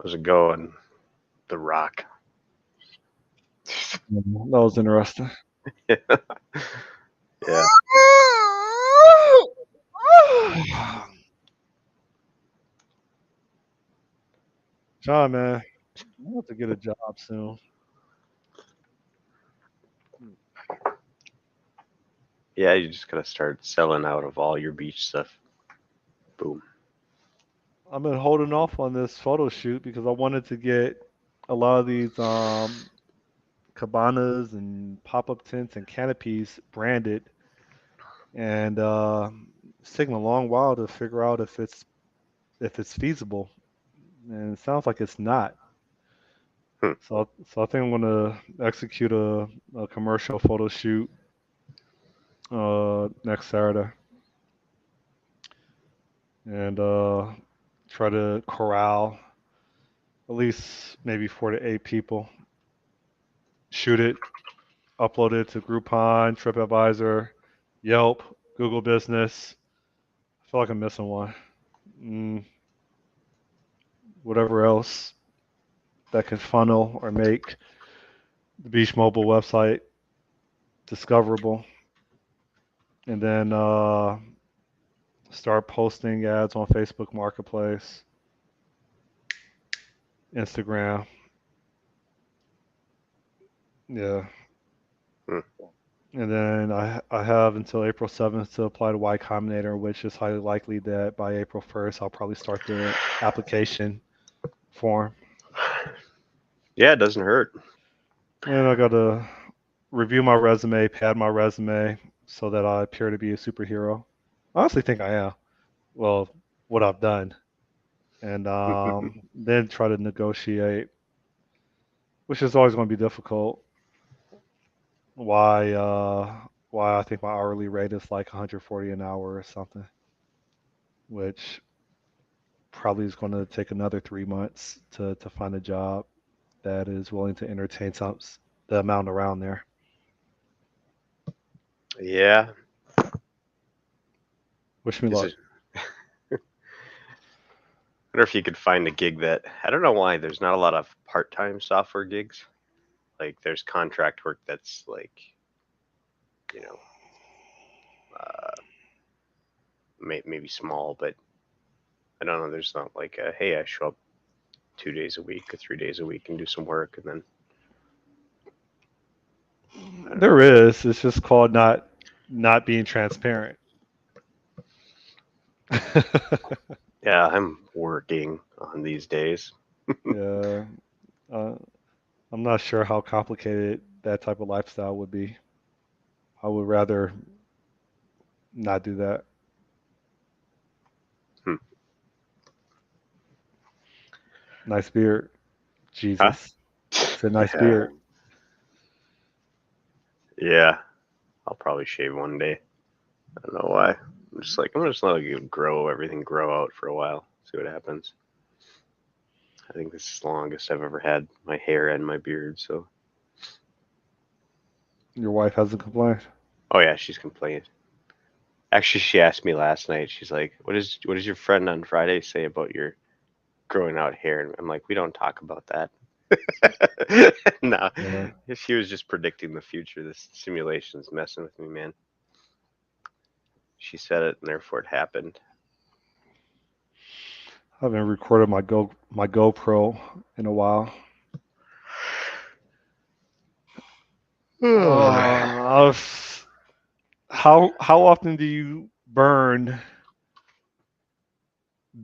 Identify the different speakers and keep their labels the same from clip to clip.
Speaker 1: How's it going? The Rock.
Speaker 2: That was interesting.
Speaker 1: Yeah.
Speaker 2: John, man, I have to get a job soon.
Speaker 1: Yeah, you just gotta start selling out of all your beach stuff. Boom.
Speaker 2: I've been holding off on this photo shoot because I wanted to get a lot of these cabanas and pop-up tents and canopies branded, and it's taking a long while to figure out if it's feasible, and it sounds like it's not.
Speaker 1: Hmm.
Speaker 2: So I think I'm gonna execute a commercial photo shoot next Saturday, and try to corral at least maybe 4 to 8 people. Shoot it, upload it to Groupon, TripAdvisor, Yelp, Google Business. I feel like I'm missing one. Mm, whatever else that can funnel or make the Beach Mobile website discoverable, and then start posting ads on Facebook Marketplace, Instagram. Yeah,
Speaker 1: Hmm.
Speaker 2: and then I have until April 7th to apply to Y Combinator, which is highly likely that by April 1st I'll probably start the application form.
Speaker 1: Yeah, it doesn't hurt.
Speaker 2: And I got to review my resume, pad my resume so that I appear to be a superhero. I honestly think I am. Well, what I've done. And then try to negotiate, which is always going to be difficult. Why I think my hourly rate is like 140 an hour or something, which probably is going to take another 3 months to find a job that is willing to entertain the amount around there.
Speaker 1: Yeah.
Speaker 2: Wish me
Speaker 1: Is
Speaker 2: luck.
Speaker 1: it? I wonder if you could find a gig that I don't know why there's not a lot of part-time software gigs. Like there's contract work that's like you know uh, maybe small, but I don't know. There's not like a hey, I show up 2 days a week or 3 days a week and do some work, and then I don't
Speaker 2: There
Speaker 1: know.
Speaker 2: is. It's just called not being transparent.
Speaker 1: Yeah, I'm working on these days.
Speaker 2: Yeah, uh, I'm not sure how complicated that type of lifestyle would be. I would rather not do that.
Speaker 1: Hmm.
Speaker 2: Nice beard,
Speaker 1: Huh?
Speaker 2: Jesus. It's a nice
Speaker 1: Yeah.
Speaker 2: beard.
Speaker 1: Yeah. I'll probably shave one day. I don't know why. I'm just like I'm just let it grow everything grow out for a while. See what happens. I think this is the longest I've ever had my hair and my beard. So
Speaker 2: Your wife hasn't complained.
Speaker 1: oh yeah, she's complaining. Actually, she asked me last night. She's like, what does your friend on Friday say about your growing out hair?" And I'm like, "We don't talk about that." No,
Speaker 2: Yeah.
Speaker 1: she was just predicting the future. This simulation's messing with me, man. She said it, and therefore it happened.
Speaker 2: I haven't recorded my GoPro in a while. I've, how often do you burn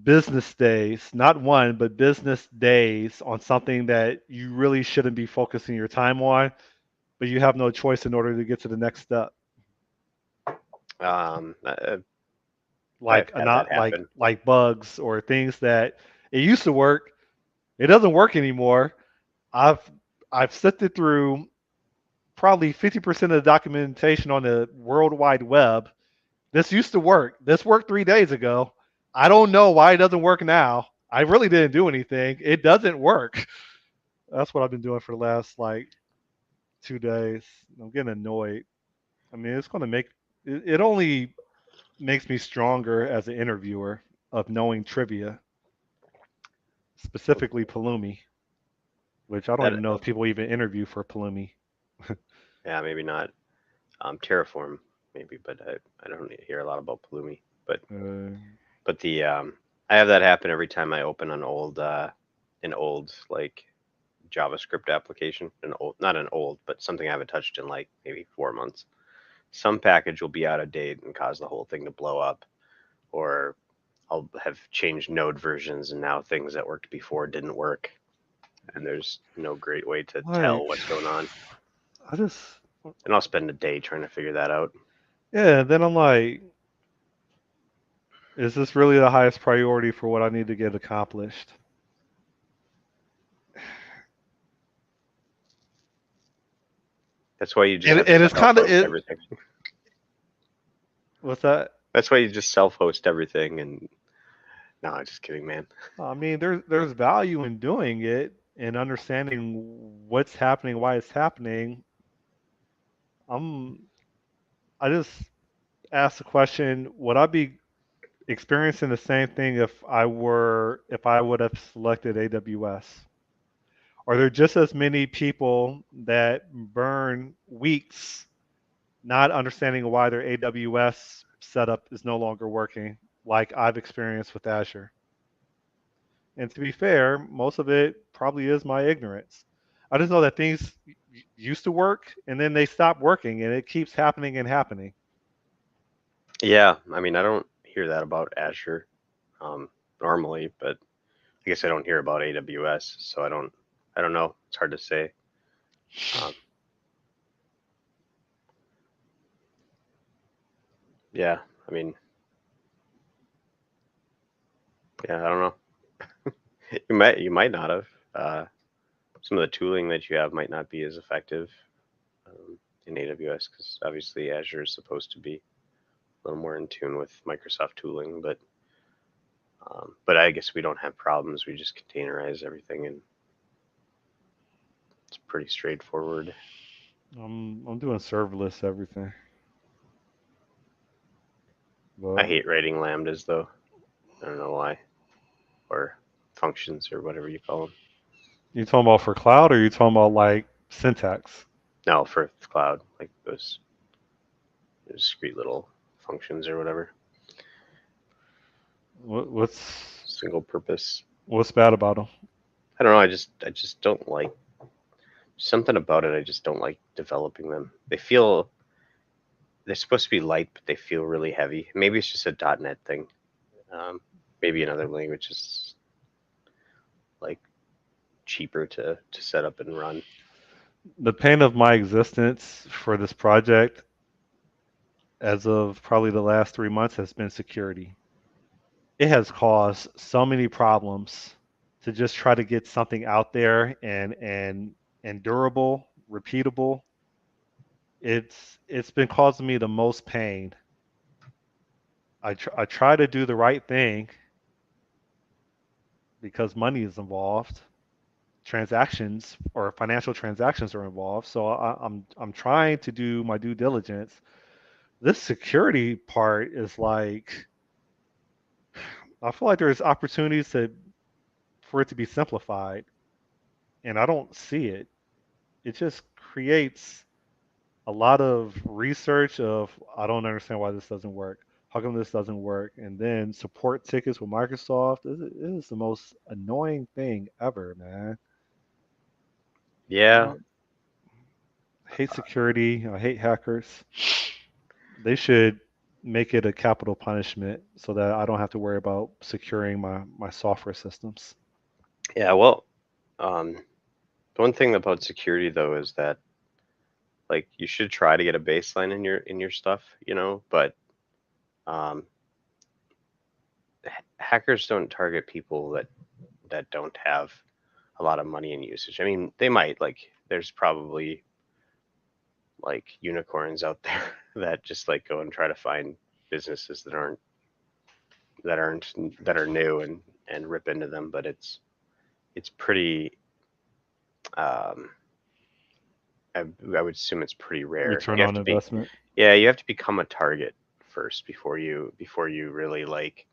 Speaker 2: business days, not one, but business days on something that you really shouldn't be focusing your time on, but you have no choice in order to get to the next step?
Speaker 1: um, I- I've
Speaker 2: Like
Speaker 1: had that
Speaker 2: not like
Speaker 1: happen.
Speaker 2: like bugs or things that it used to work, it doesn't work anymore. I've I've sifted through probably 50% of the documentation on the World Wide Web. This used to work. This worked 3 days ago. I don't know why it doesn't work now. I really didn't do anything. It doesn't work. That's what I've been doing for the last like 2 days. I'm getting annoyed. I mean, it's going to make it only makes me stronger as an interviewer of knowing trivia. specifically Pulumi, which I don't
Speaker 1: That
Speaker 2: even know if people even interview for Pulumi.
Speaker 1: yeah, maybe not. Terraform maybe, but I don't hear a lot about Pulumi. But
Speaker 2: Uh,
Speaker 1: the I have that happen every time I open an old like JavaScript application, an old not an old, but something I haven't touched in like maybe 4 months. Some package will be out of date and cause the whole thing to blow up, or I'll have changed node versions and now things that worked before didn't work, and there's no great way to tell
Speaker 2: like,
Speaker 1: what's going on.
Speaker 2: I just,
Speaker 1: And I'll spend a day trying to figure that out.
Speaker 2: yeah. Then I'm like, is this really the highest priority for what I need to get accomplished?
Speaker 1: That's why you just
Speaker 2: And
Speaker 1: have to
Speaker 2: and it's kind of
Speaker 1: self-host
Speaker 2: it.
Speaker 1: everything.
Speaker 2: What's that?
Speaker 1: That's why you just self-host everything. And no, I'm just kidding, man.
Speaker 2: I mean, there's value in doing it and understanding what's happening, why it's happening. I'm I just asked the question: would I be experiencing the same thing if I would have selected AWS? Are there just as many people that burn weeks not understanding why their AWS setup is no longer working, like I've experienced with Azure? And to be fair, most of it probably is my ignorance. I just know that things used to work and then they stop working and it keeps happening and happening.
Speaker 1: Yeah, I mean, I don't hear that about Azure normally, but I guess I don't hear about AWS, so I don't know. It's hard to say. Um, yeah, I mean, yeah, I don't know. You might not have. Some of the tooling that you have might not be as effective in AWS because obviously Azure is supposed to be a little more in tune with Microsoft tooling, but I guess we don't have problems. We just containerize everything, and it's pretty straightforward.
Speaker 2: I'm doing serverless everything,
Speaker 1: I
Speaker 2: but
Speaker 1: hate writing lambdas though. I don't know why, or functions or whatever you call them.
Speaker 2: you talking about for cloud or you talking about like syntax?
Speaker 1: No, for cloud, like those discrete little functions or whatever,
Speaker 2: What's
Speaker 1: single purpose.
Speaker 2: what's bad about them?
Speaker 1: I don't know. I just don't like something about it. I just don't like developing them. They're supposed to be light, but they feel really heavy. Maybe it's just a .NET thing. Um, maybe in other languages like cheaper to set up and run.
Speaker 2: The pain of my existence for this project, as of probably the last 3 months, has been security. It has caused so many problems to just try to get something out there and durable, repeatable. It's been causing me the most pain. I try to do the right thing because money is involved, transactions or financial transactions are involved. So I'm trying to do my due diligence. This security part is like I feel like there's opportunities for it to be simplified, and I don't see it. It just creates a lot of research of I don't understand why this doesn't work. How come this doesn't work? And then support tickets with Microsoft. It is the most annoying thing ever, man.
Speaker 1: Yeah,
Speaker 2: I hate security. I hate hackers. They should make it a capital punishment so that I don't have to worry about securing my software systems.
Speaker 1: yeah. Well, um, the one thing about security though is that like you should try to get a baseline in your stuff, but um, hackers don't target people that don't have a lot of money and usage. I mean, they might like there's probably like unicorns out there that just like go and try to find businesses aren't that are new and rip into them, but it's pretty um I would assume it's pretty rare.
Speaker 2: Return
Speaker 1: You have
Speaker 2: on
Speaker 1: to be
Speaker 2: investment.
Speaker 1: yeah, you have to become a target first before you really like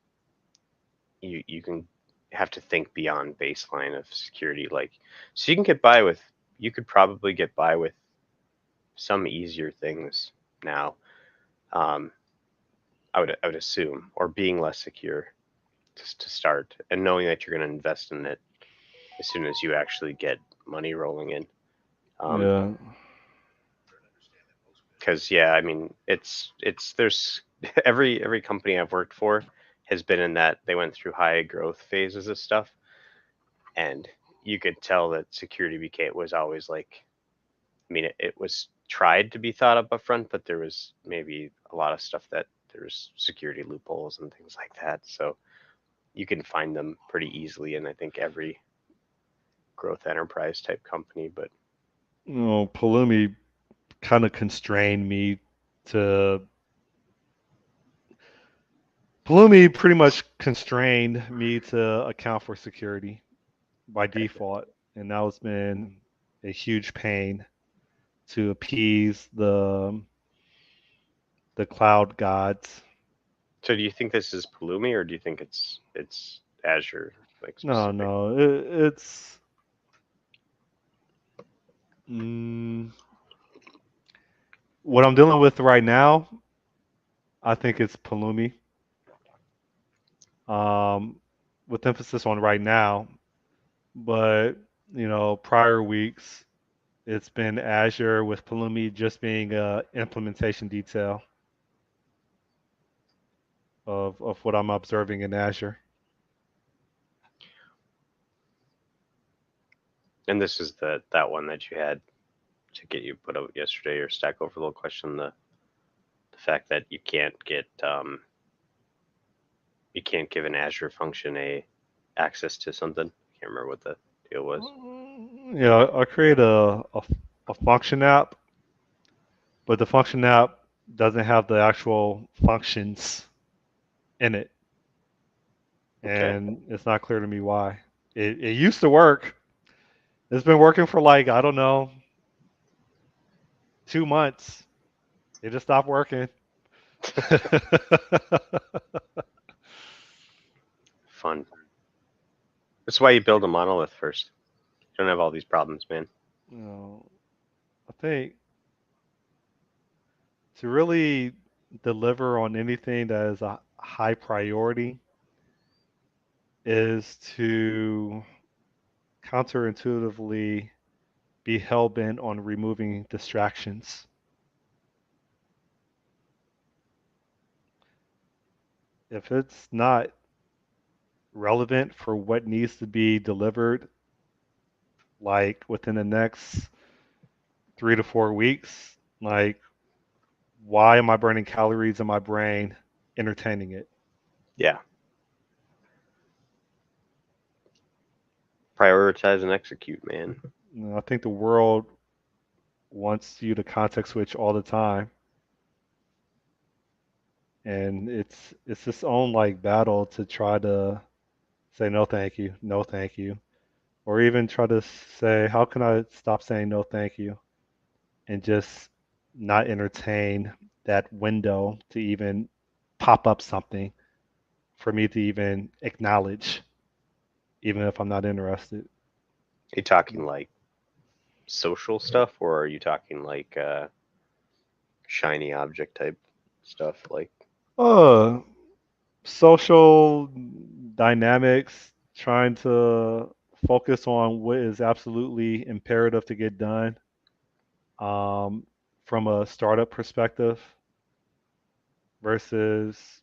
Speaker 1: you can have to think beyond baseline of security. Like, so you can get by with, you could probably get by with some easier things now. Um, I would assume, or being less secure just to start, and knowing that you're going to invest in it as soon as you actually get money rolling in. Um,
Speaker 2: Yeah.
Speaker 1: because yeah, I mean, it's there's every company I've worked for has been in that they went through high growth phases of stuff, and you could tell that security became was always like, I mean, it was tried to be thought up front, but there was maybe a lot of stuff that there's security loopholes and things like that. So you can find them pretty easily in I think every growth enterprise type company. But
Speaker 2: Palumi kind of constrained me to. Palumi pretty much constrained me to account for security by default, and that has been a huge pain to appease the cloud gods.
Speaker 1: so do you think this is Pulumi, or do you think it's Azure like
Speaker 2: No,
Speaker 1: specific?
Speaker 2: no, it's mm, what I'm dealing with right now. I think it's Palumi, um, with emphasis on right now. But prior weeks, it's been Azure with Palumi just being a implementation detail of what I'm observing in Azure.
Speaker 1: And this is that one that you had to get you put out yesterday, your Stack Overflow question, the fact that you can't give an Azure function a access to something. I can't remember what the deal was.
Speaker 2: Yeah, I create a function app, but the function app doesn't have the actual functions in it,
Speaker 1: Okay.
Speaker 2: and it's not clear to me why. It used to work. It's been working for like, I don't know, 2 months. It just stopped working.
Speaker 1: Fun. That's why you build a monolith first. You don't have all these problems, man.
Speaker 2: you know, I think to really deliver on anything that is a high priority is to counterintuitively be hell bent on removing distractions. If it's not relevant for what needs to be delivered, like within the next 3 to 4 weeks, like why am I burning calories in my brain entertaining it?
Speaker 1: Yeah. Prioritize and execute, man.
Speaker 2: I think the world wants you to context switch all the time, and it's its own like battle to try to say no thank you, no thank you, or even try to say how can I stop saying no thank you and just not entertain that window to even pop up something for me to even acknowledge, even if I'm not interested.
Speaker 1: Are you talking like social stuff, or are you talking like shiny object type stuff? Like,
Speaker 2: Uh, social dynamics, trying to focus on what is absolutely imperative to get done, um, from a startup perspective versus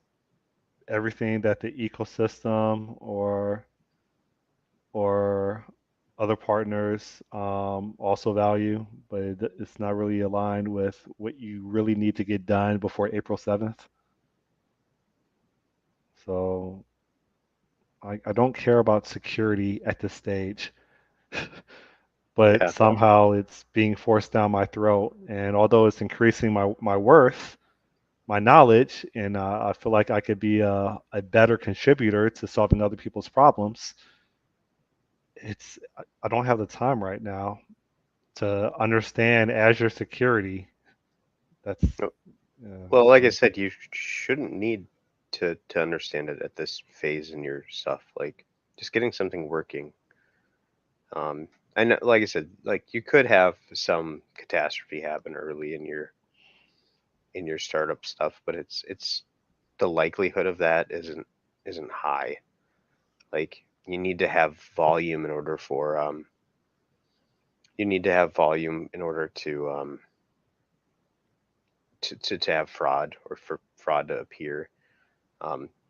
Speaker 2: everything that the ecosystem or other partners also value, but it's not really aligned with what you really need to get done before April 7th. So I don't care about security at this stage, but
Speaker 1: yeah,
Speaker 2: somehow it's being forced down my throat. And although it's increasing my worth, my knowledge, and I feel like I could be a better contributor to solving other people's problems, it's I don't have the time right now to understand Azure security. That's
Speaker 1: no-
Speaker 2: yeah.
Speaker 1: well, like I
Speaker 2: So
Speaker 1: said, you shouldn't need to understand it at this phase in your stuff. Like, just getting something working. I know, like I said, like you could have some catastrophe happen early in your startup stuff, but it's the likelihood of that isn't high. Like you need to have volume in order for you need to have volume in order to have fraud or for fraud to appear.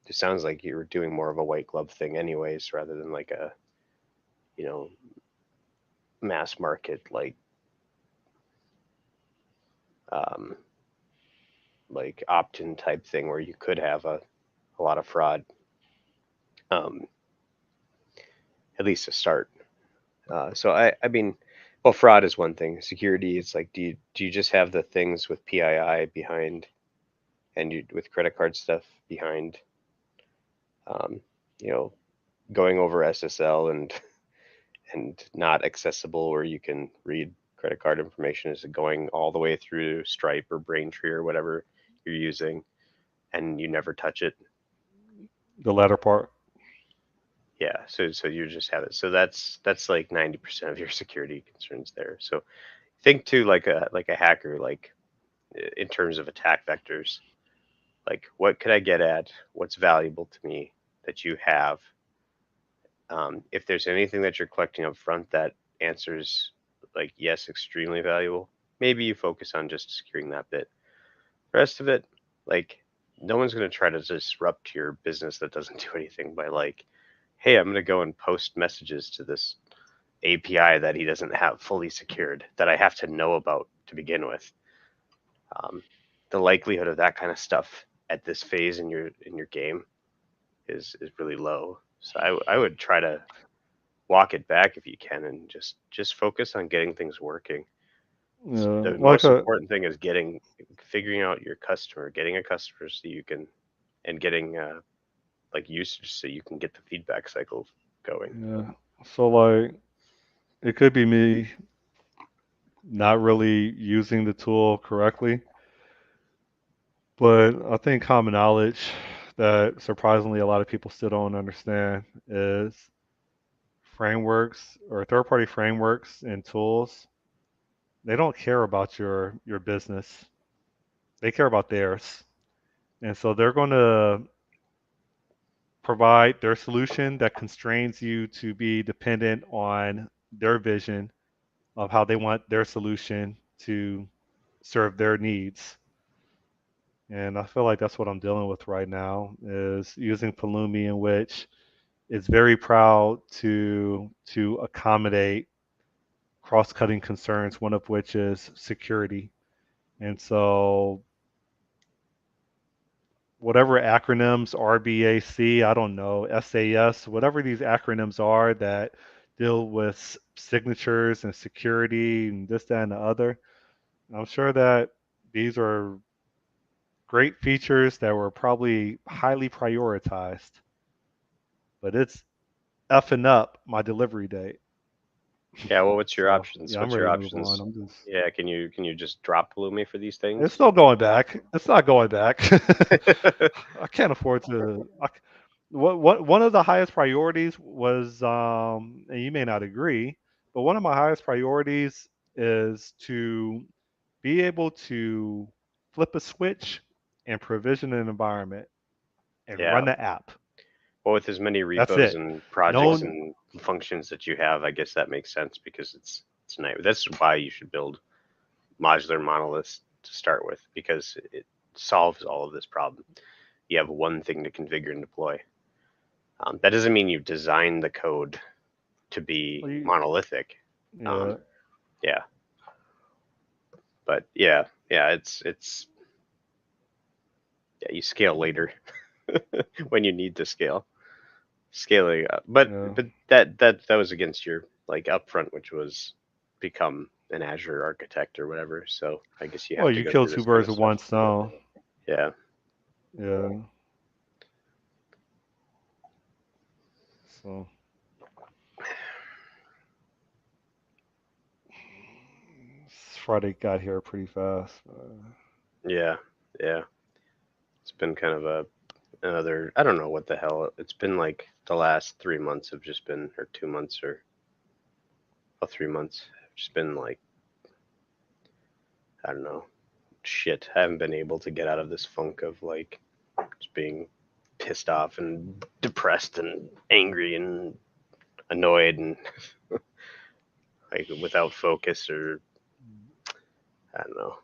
Speaker 1: It sounds like you're doing more of a white glove thing anyways, rather than like a, you know, mass market um, like opt-in type thing where you could have a lot of fraud, um, at least to start. I mean, well, fraud is one thing. Security, it's like, do you just have the things with PII behind, and you with credit card stuff behind, um, you know, going over SSL and not accessible where you can read credit card information? Is it going all the way through Stripe or Braintree or whatever you're using, and you never touch it?
Speaker 2: The latter part.
Speaker 1: Yeah, so you just have it. So that's like 90% of your security concerns there. So think too like a hacker, like in terms of attack vectors. Like what could I get at? What's valuable to me that you have? If there's anything that you're collecting up front that answers like yes, extremely valuable, maybe you focus on just securing that bit. The rest of it, like no one's going to try to disrupt your business that doesn't do anything by like, hey, I'm going to go and post messages to this API that he doesn't have fully secured that I have to know about to begin with. Um, the likelihood of that kind of stuff at this phase in your game is really low. So I would try to walk it back if you can and just focus on getting things working.
Speaker 2: Yeah,
Speaker 1: The
Speaker 2: like
Speaker 1: most
Speaker 2: a
Speaker 1: important thing is getting figuring out your customer, getting a customer so you can and getting like usage so you can get the feedback cycle going.
Speaker 2: yeah. So like it could be me not really using the tool correctly, but I think common knowledge that surprisingly a lot of people still don't understand is frameworks or third-party frameworks and tools. They don't care about your business. They care about theirs. And so they're going to provide their solution that constrains you to be dependent on their vision of how they want their solution to serve their needs. And I feel like that's what I'm dealing with right now is using Pulumi in which it's very proud to accommodate cross-cutting concerns, one of which is security. And so whatever acronyms RBAC, I don't know, SAS, whatever these acronyms are that deal with signatures and security and this, that, and the other, I'm sure that these are great features that were probably highly prioritized, but it's effing up my delivery date.
Speaker 1: Yeah, well, what's your
Speaker 2: So
Speaker 1: options?
Speaker 2: yeah, I'm
Speaker 1: What's your
Speaker 2: ready to move on.
Speaker 1: options?
Speaker 2: I'm just
Speaker 1: Yeah, can you just drop Lumi for these
Speaker 2: it's
Speaker 1: things?
Speaker 2: still going back. It's not going back. I can't afford to. What one of the highest priorities was, and you may not agree, but one of my highest priorities is to be able to flip a switch and provision an environment and
Speaker 1: Yeah.
Speaker 2: run the app.
Speaker 1: Well, with as many
Speaker 2: That's
Speaker 1: repos
Speaker 2: it.
Speaker 1: and projects
Speaker 2: No,
Speaker 1: and functions that you have, I guess that makes sense because it's nice. That's why you should build modular monoliths to start with because it solves all of this problem. You have one thing to configure and deploy. That doesn't mean you design the code to be
Speaker 2: well,
Speaker 1: monolithic. Um,
Speaker 2: yeah,
Speaker 1: yeah, but yeah, it's yeah, you scale later when you need to scale. Scaling up,
Speaker 2: yeah.
Speaker 1: but that was against your like upfront, which was become an Azure architect or whatever. So I guess you
Speaker 2: Well,
Speaker 1: have to
Speaker 2: you
Speaker 1: go
Speaker 2: kill
Speaker 1: through
Speaker 2: two
Speaker 1: this kind
Speaker 2: birds
Speaker 1: of
Speaker 2: with
Speaker 1: stuff.
Speaker 2: one stone.
Speaker 1: Yeah,
Speaker 2: Yeah. So Friday got here pretty fast.
Speaker 1: yeah, yeah. It's been kind of a another. I don't know what the hell. It's been like the last 3 months have just been, or 2 months, or 3 months. Have just been like, I don't know, shit. I haven't been able to get out of this funk of like just being pissed off and depressed and angry and annoyed and like without focus or I don't know.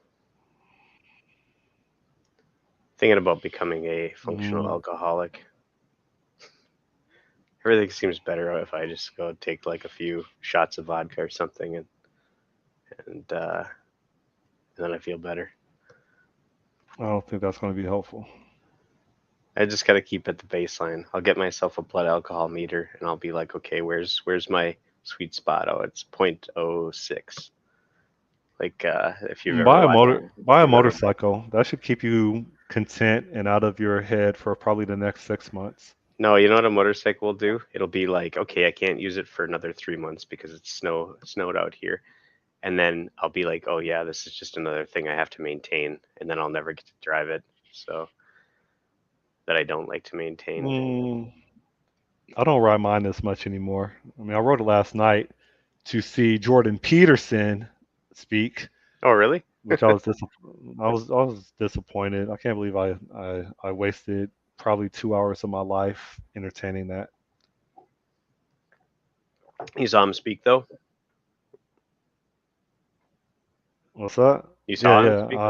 Speaker 1: Thinking about becoming a functional
Speaker 2: Mm,
Speaker 1: alcoholic. Everything seems better if I just go take like a few shots of vodka or something and then I feel better.
Speaker 2: I don't think that's going to be helpful.
Speaker 1: I just gotta keep at the baseline. I'll get myself a blood alcohol meter and I'll be like, okay, where's my sweet spot? Oh, it's 0.06. Like if you've ever watched,
Speaker 2: Buy
Speaker 1: if
Speaker 2: a
Speaker 1: you've ever
Speaker 2: motorcycle. That should keep you content and out of your head for probably the next 6 months.
Speaker 1: no, you know what a motorcycle will do? It'll be like, okay, I can't use it for another 3 months because it's snowed out here. And then I'll be like, oh yeah, this is just another thing I have to maintain, and then I'll never get to drive it. So that I don't like to maintain.
Speaker 2: Mm, I don't ride mine as much anymore. I mean, I rode it last night to see Jordan Peterson speak,
Speaker 1: Oh really?
Speaker 2: which I was disappointed. I can't believe I wasted probably 2 hours of my life entertaining that.
Speaker 1: You saw him speak though.
Speaker 2: What's that?
Speaker 1: You
Speaker 2: Yeah,
Speaker 1: saw him
Speaker 2: yeah.
Speaker 1: speak.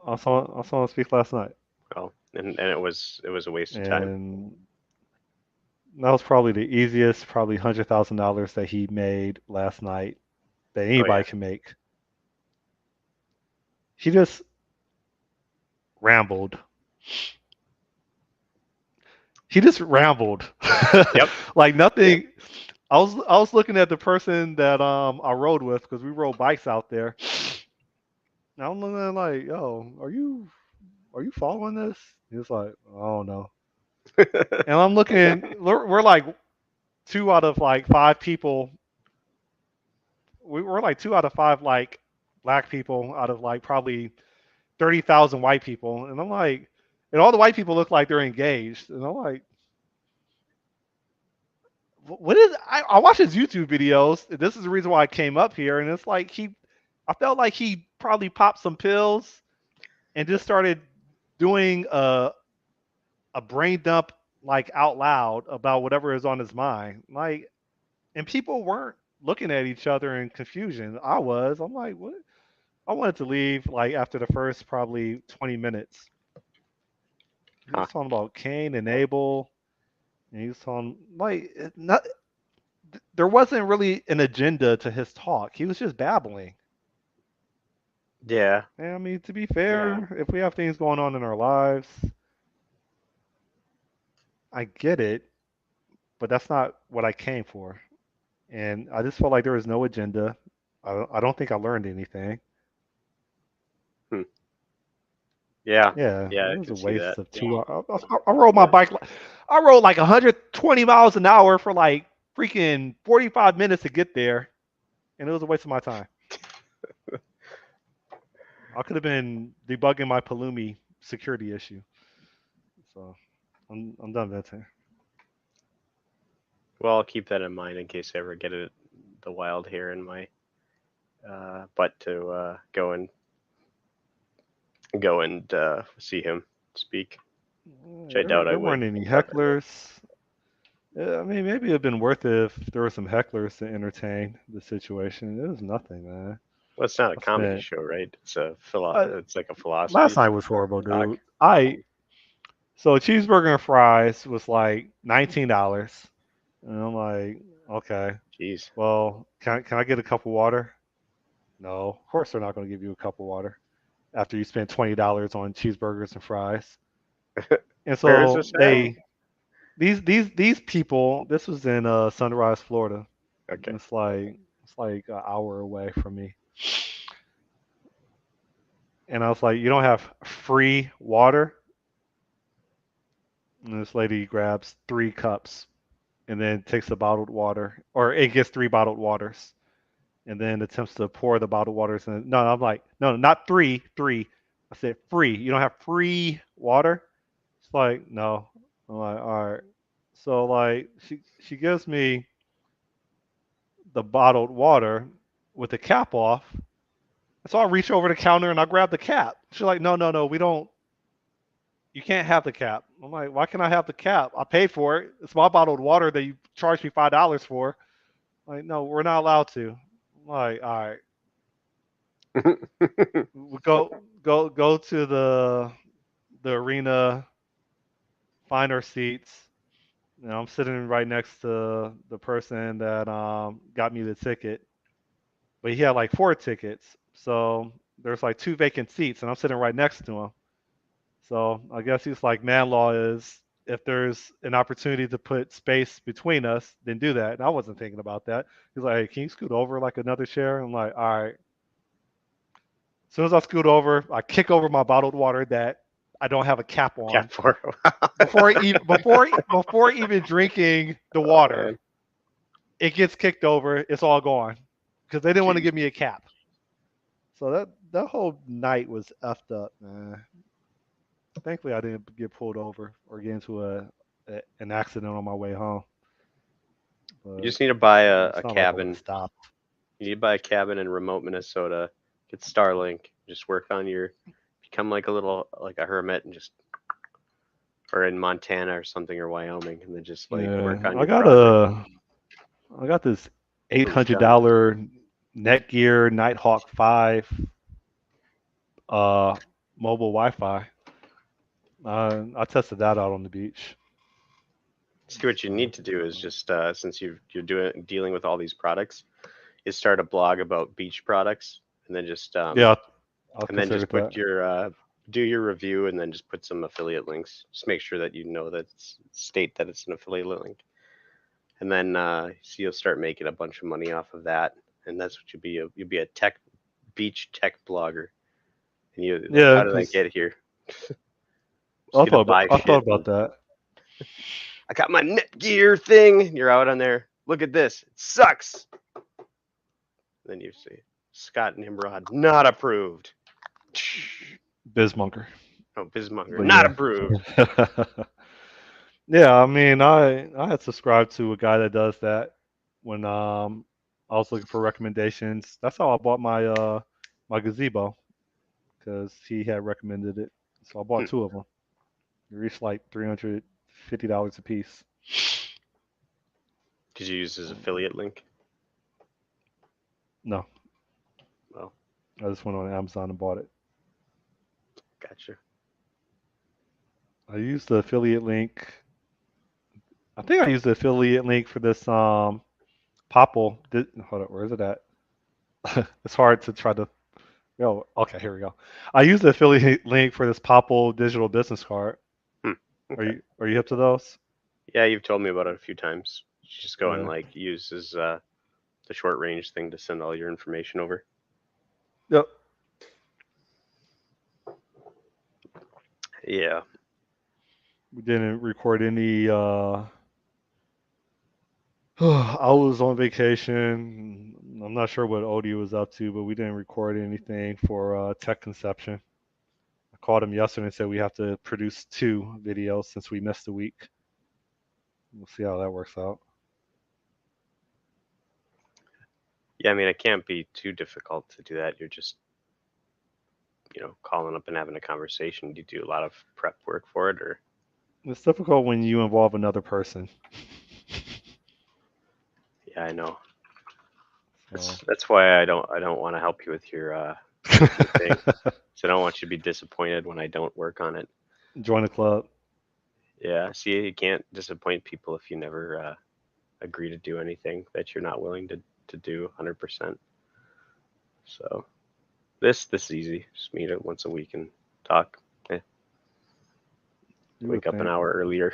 Speaker 2: I saw him speak last night,
Speaker 1: Oh, and it was a waste of time.
Speaker 2: and that was probably the easiest, probably $100,000 that he made last night that
Speaker 1: Oh yeah.
Speaker 2: anybody can make. He just rambled. He just rambled,
Speaker 1: Yep.
Speaker 2: like nothing. I was looking at the person that I rode with because we rode bikes out there. And I'm looking at like, yo, are you following this? He was like, I don't know. And I'm looking. We're like two out of like five people. We're like two out of five like black people out of like probably 30,000 white people, and I'm like, and all the white people look like they're engaged, and I'm like, what is? I watch his YouTube videos. This is the reason why I came up here, and it's like I felt like he probably popped some pills and just started doing a brain dump like out loud about whatever is on his mind, like, and people weren't looking at each other in confusion. I was. I'm like, what? I wanted to leave like after the first probably 20 minutes. He
Speaker 1: Huh.
Speaker 2: was talking about Cain and Abel, and he was talking like not. There wasn't really an agenda to his talk. He was just babbling.
Speaker 1: Yeah.
Speaker 2: And I mean, to be fair, if we have things going on in our lives, I get it, but that's not what I came for. And I just felt like there was no agenda. I don't think I learned anything.
Speaker 1: Hmm. Yeah.
Speaker 2: Yeah,
Speaker 1: Yeah.
Speaker 2: it
Speaker 1: I
Speaker 2: was a
Speaker 1: can see that.
Speaker 2: waste of 2 hours. I rode my bike. I rode like 120 miles an hour for like freaking 45 minutes to get there, and it was a waste of my time. I could have been debugging my Palumi security issue. So I'm done venting.
Speaker 1: Well, I'll keep that in mind in case I ever get the wild hair in my butt to go and see him speak, which I doubt I
Speaker 2: There
Speaker 1: would.
Speaker 2: weren't any hecklers. Yeah, I mean, maybe it'd been worth it if there were some hecklers to entertain the situation. It was nothing, man.
Speaker 1: Well, it's not a
Speaker 2: I
Speaker 1: comedy
Speaker 2: spent.
Speaker 1: show, right?
Speaker 2: Uh,
Speaker 1: It's like a philosophy
Speaker 2: Last night was horrible,
Speaker 1: talk.
Speaker 2: dude. So a cheeseburger and fries was like $19, and I'm like, okay,
Speaker 1: Jeez.
Speaker 2: well, can I get a cup of water? No, of course they're not going to give you a cup of water after you spend $20 on cheeseburgers and fries. And
Speaker 1: Where is
Speaker 2: so
Speaker 1: this at?
Speaker 2: they these people. This was in Sunrise, Florida.
Speaker 1: Okay.
Speaker 2: It's like an hour away from me. And I was like, you don't have free water? And this lady grabs 3 cups and then takes the bottled water, or it gets 3 bottled waters, and then attempts to pour the bottled waters in. No, I'm like, no, not three. I said free. You don't have free water? It's like, no. I'm like, all right. So like she gives me the bottled water with the cap off. So I reach over the counter and I grab the cap. She's like, no, no, no, we don't. You can't have the cap. I'm like, why can't I have the cap? I paid for it. It's my bottled water that you charged me $5 for. Like, no, we're not allowed to. I'm like, all right, we go to the arena, find our seats. You know, I'm sitting right next to the person that got me the ticket, but he had like four tickets, so there's like two vacant seats, and I'm sitting right next to him. So I guess he's like, man, law is if there's an opportunity to put space between us, then do that. And I wasn't thinking about that. He's like, hey, can you scoot over like another chair? I'm like, all right. As soon as I scoot over, I kick over my bottled water that I don't have a cap on
Speaker 1: Cat for
Speaker 2: before even drinking the
Speaker 1: oh
Speaker 2: water.
Speaker 1: man,
Speaker 2: It gets kicked over. It's all gone because they didn't want to
Speaker 1: jeez.
Speaker 2: give me a cap. So that whole night was effed up, man. Thankfully, I didn't get pulled over or get into an accident on my way home.
Speaker 1: You
Speaker 2: But
Speaker 1: just need to buy
Speaker 2: it's
Speaker 1: a
Speaker 2: not like I would have
Speaker 1: cabin.
Speaker 2: stopped.
Speaker 1: You need to buy a cabin in remote Minnesota. Get Starlink. Just work on your become like a little like a hermit and just or in Montana or something or Wyoming and then just like work
Speaker 2: Yeah,
Speaker 1: on your project.
Speaker 2: I got this eight
Speaker 1: Little
Speaker 2: hundred
Speaker 1: challenge.
Speaker 2: dollar Netgear Nighthawk 5 uh mobile Wi-Fi. I tested that out on the beach.
Speaker 1: See what you
Speaker 2: So
Speaker 1: need to do is just since you're doing dealing with all these products, is start a blog about beach products and then just
Speaker 2: yeah, I'll consider
Speaker 1: put
Speaker 2: that.
Speaker 1: your do your review and then just put some affiliate links. Just make sure that you know that state that it's an affiliate link, and then so you'll start making a bunch of money off of that, and that's what you'll be. You'll be a tech beach tech blogger, and you like,
Speaker 2: Yeah,
Speaker 1: how did I
Speaker 2: because
Speaker 1: get here? Just gonna buy
Speaker 2: I thought
Speaker 1: shit,
Speaker 2: about
Speaker 1: and
Speaker 2: that.
Speaker 1: I got my Netgear thing. And you're out on there. Look at this. It sucks. Then you see Scott Nimrod not approved.
Speaker 2: Bismunker.
Speaker 1: Oh, Bismunger
Speaker 2: But
Speaker 1: not
Speaker 2: yeah.
Speaker 1: approved.
Speaker 2: Yeah, I mean, I had subscribed to a guy that does that when I was looking for recommendations. That's how I bought my gazebo because he had recommended it. So I bought two of them. They reached like $350 a piece.
Speaker 1: Did you use his affiliate link?
Speaker 2: No,
Speaker 1: Well,
Speaker 2: I just went on Amazon and bought it.
Speaker 1: gotcha.
Speaker 2: I used the affiliate link. I think I used the affiliate link for this Popple. Hold up, where is it at? It's hard to try to. Oh, okay, here we go. I used the affiliate link for this Popple digital business card.
Speaker 1: Hmm. Okay.
Speaker 2: Are you up to those?
Speaker 1: Yeah, you've told me about it a few times. You just go and
Speaker 2: Yeah.
Speaker 1: like use his the short range thing to send all your information over.
Speaker 2: Yep.
Speaker 1: Yeah.
Speaker 2: We didn't record any. I was on vacation. I'm not sure what Odie was up to, but we didn't record anything for Tech Conception. I called him yesterday and said we have to produce two videos since we missed a week. We'll see how that works out.
Speaker 1: Yeah, I mean, it can't be too difficult to do that. You're just, calling up and having a conversation. Do you do a lot of prep work for it or
Speaker 2: It's difficult when you involve another person.
Speaker 1: yeah, I know.
Speaker 2: So
Speaker 1: That's why I don't want to help you with your thing. So I don't want you to be disappointed when I don't work on it.
Speaker 2: join the club.
Speaker 1: Yeah, see, you can't disappoint people if you never agree to do anything that you're not willing to do 100%. So this is easy. Just meet it once a week and talk. Eh,
Speaker 2: You would
Speaker 1: wake up an
Speaker 2: think.
Speaker 1: hour earlier.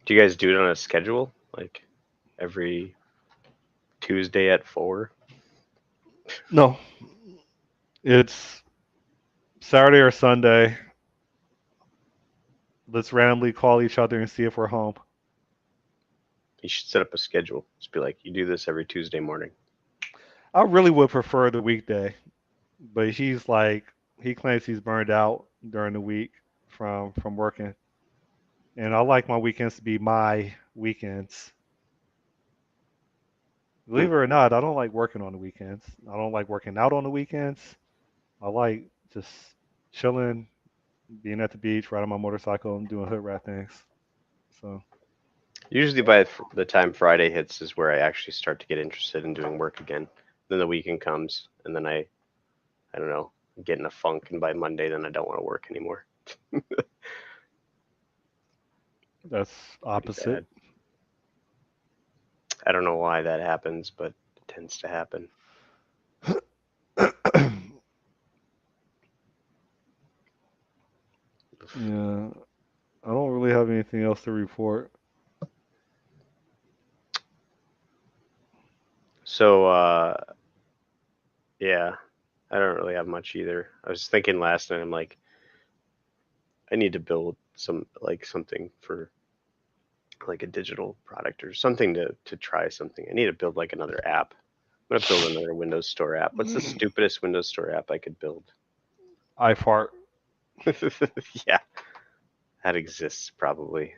Speaker 1: Do you guys do it on a schedule? Like every Tuesday at 4?
Speaker 2: No, it's Saturday or Sunday. Let's randomly call each other and see if we're home.
Speaker 1: You should set up a schedule. Just be like, you do this every Tuesday morning.
Speaker 2: I really would prefer the weekday, but he claims he's burned out during the week from working, and I like my weekends to be my weekends.
Speaker 1: Hmm.
Speaker 2: Believe it or not, I don't like working on the weekends. I don't like working out on the weekends. I like just chilling, being at the beach, riding my motorcycle, and doing hood rat things. So
Speaker 1: Usually by the time Friday hits is where I actually start to get interested in doing work again. Then the weekend comes, and then I don't know, get in a funk, and by Monday, then I don't want to work anymore.
Speaker 2: that's
Speaker 1: Pretty
Speaker 2: opposite.
Speaker 1: bad. I don't know why that happens, but it tends to happen.
Speaker 2: Yeah, I don't really have anything else to report.
Speaker 1: So yeah, I don't really have much either. I was thinking last night, I'm like, I need to build something for like a digital product or something to try something. I need to build like another app. I'm gonna build another Windows Store app. What's the stupidest Windows Store app I could build?
Speaker 2: I fart.
Speaker 1: Yeah, that exists probably.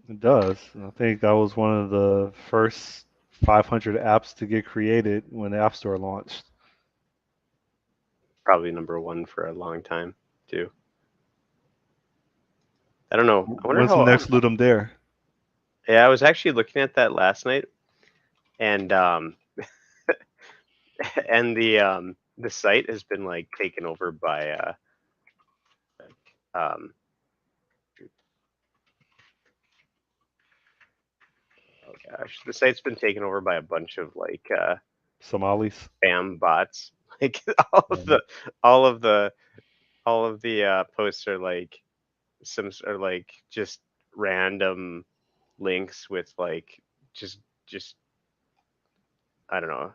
Speaker 2: It does. I think that was one of the first 500 apps to get created when the App Store launched.
Speaker 1: Probably number one for a long time too. I don't know. I wonder
Speaker 2: When's the
Speaker 1: how.
Speaker 2: next Ludum Dare?
Speaker 1: Yeah, I was actually looking at that last night, and and the site has been like taken over by um oh gosh, the site's been taken over by a bunch of like
Speaker 2: Somalis.
Speaker 1: spam bots. Like all of
Speaker 2: Mhm.
Speaker 1: the all of the all of the posts are like are like just random links with like just just I don't know,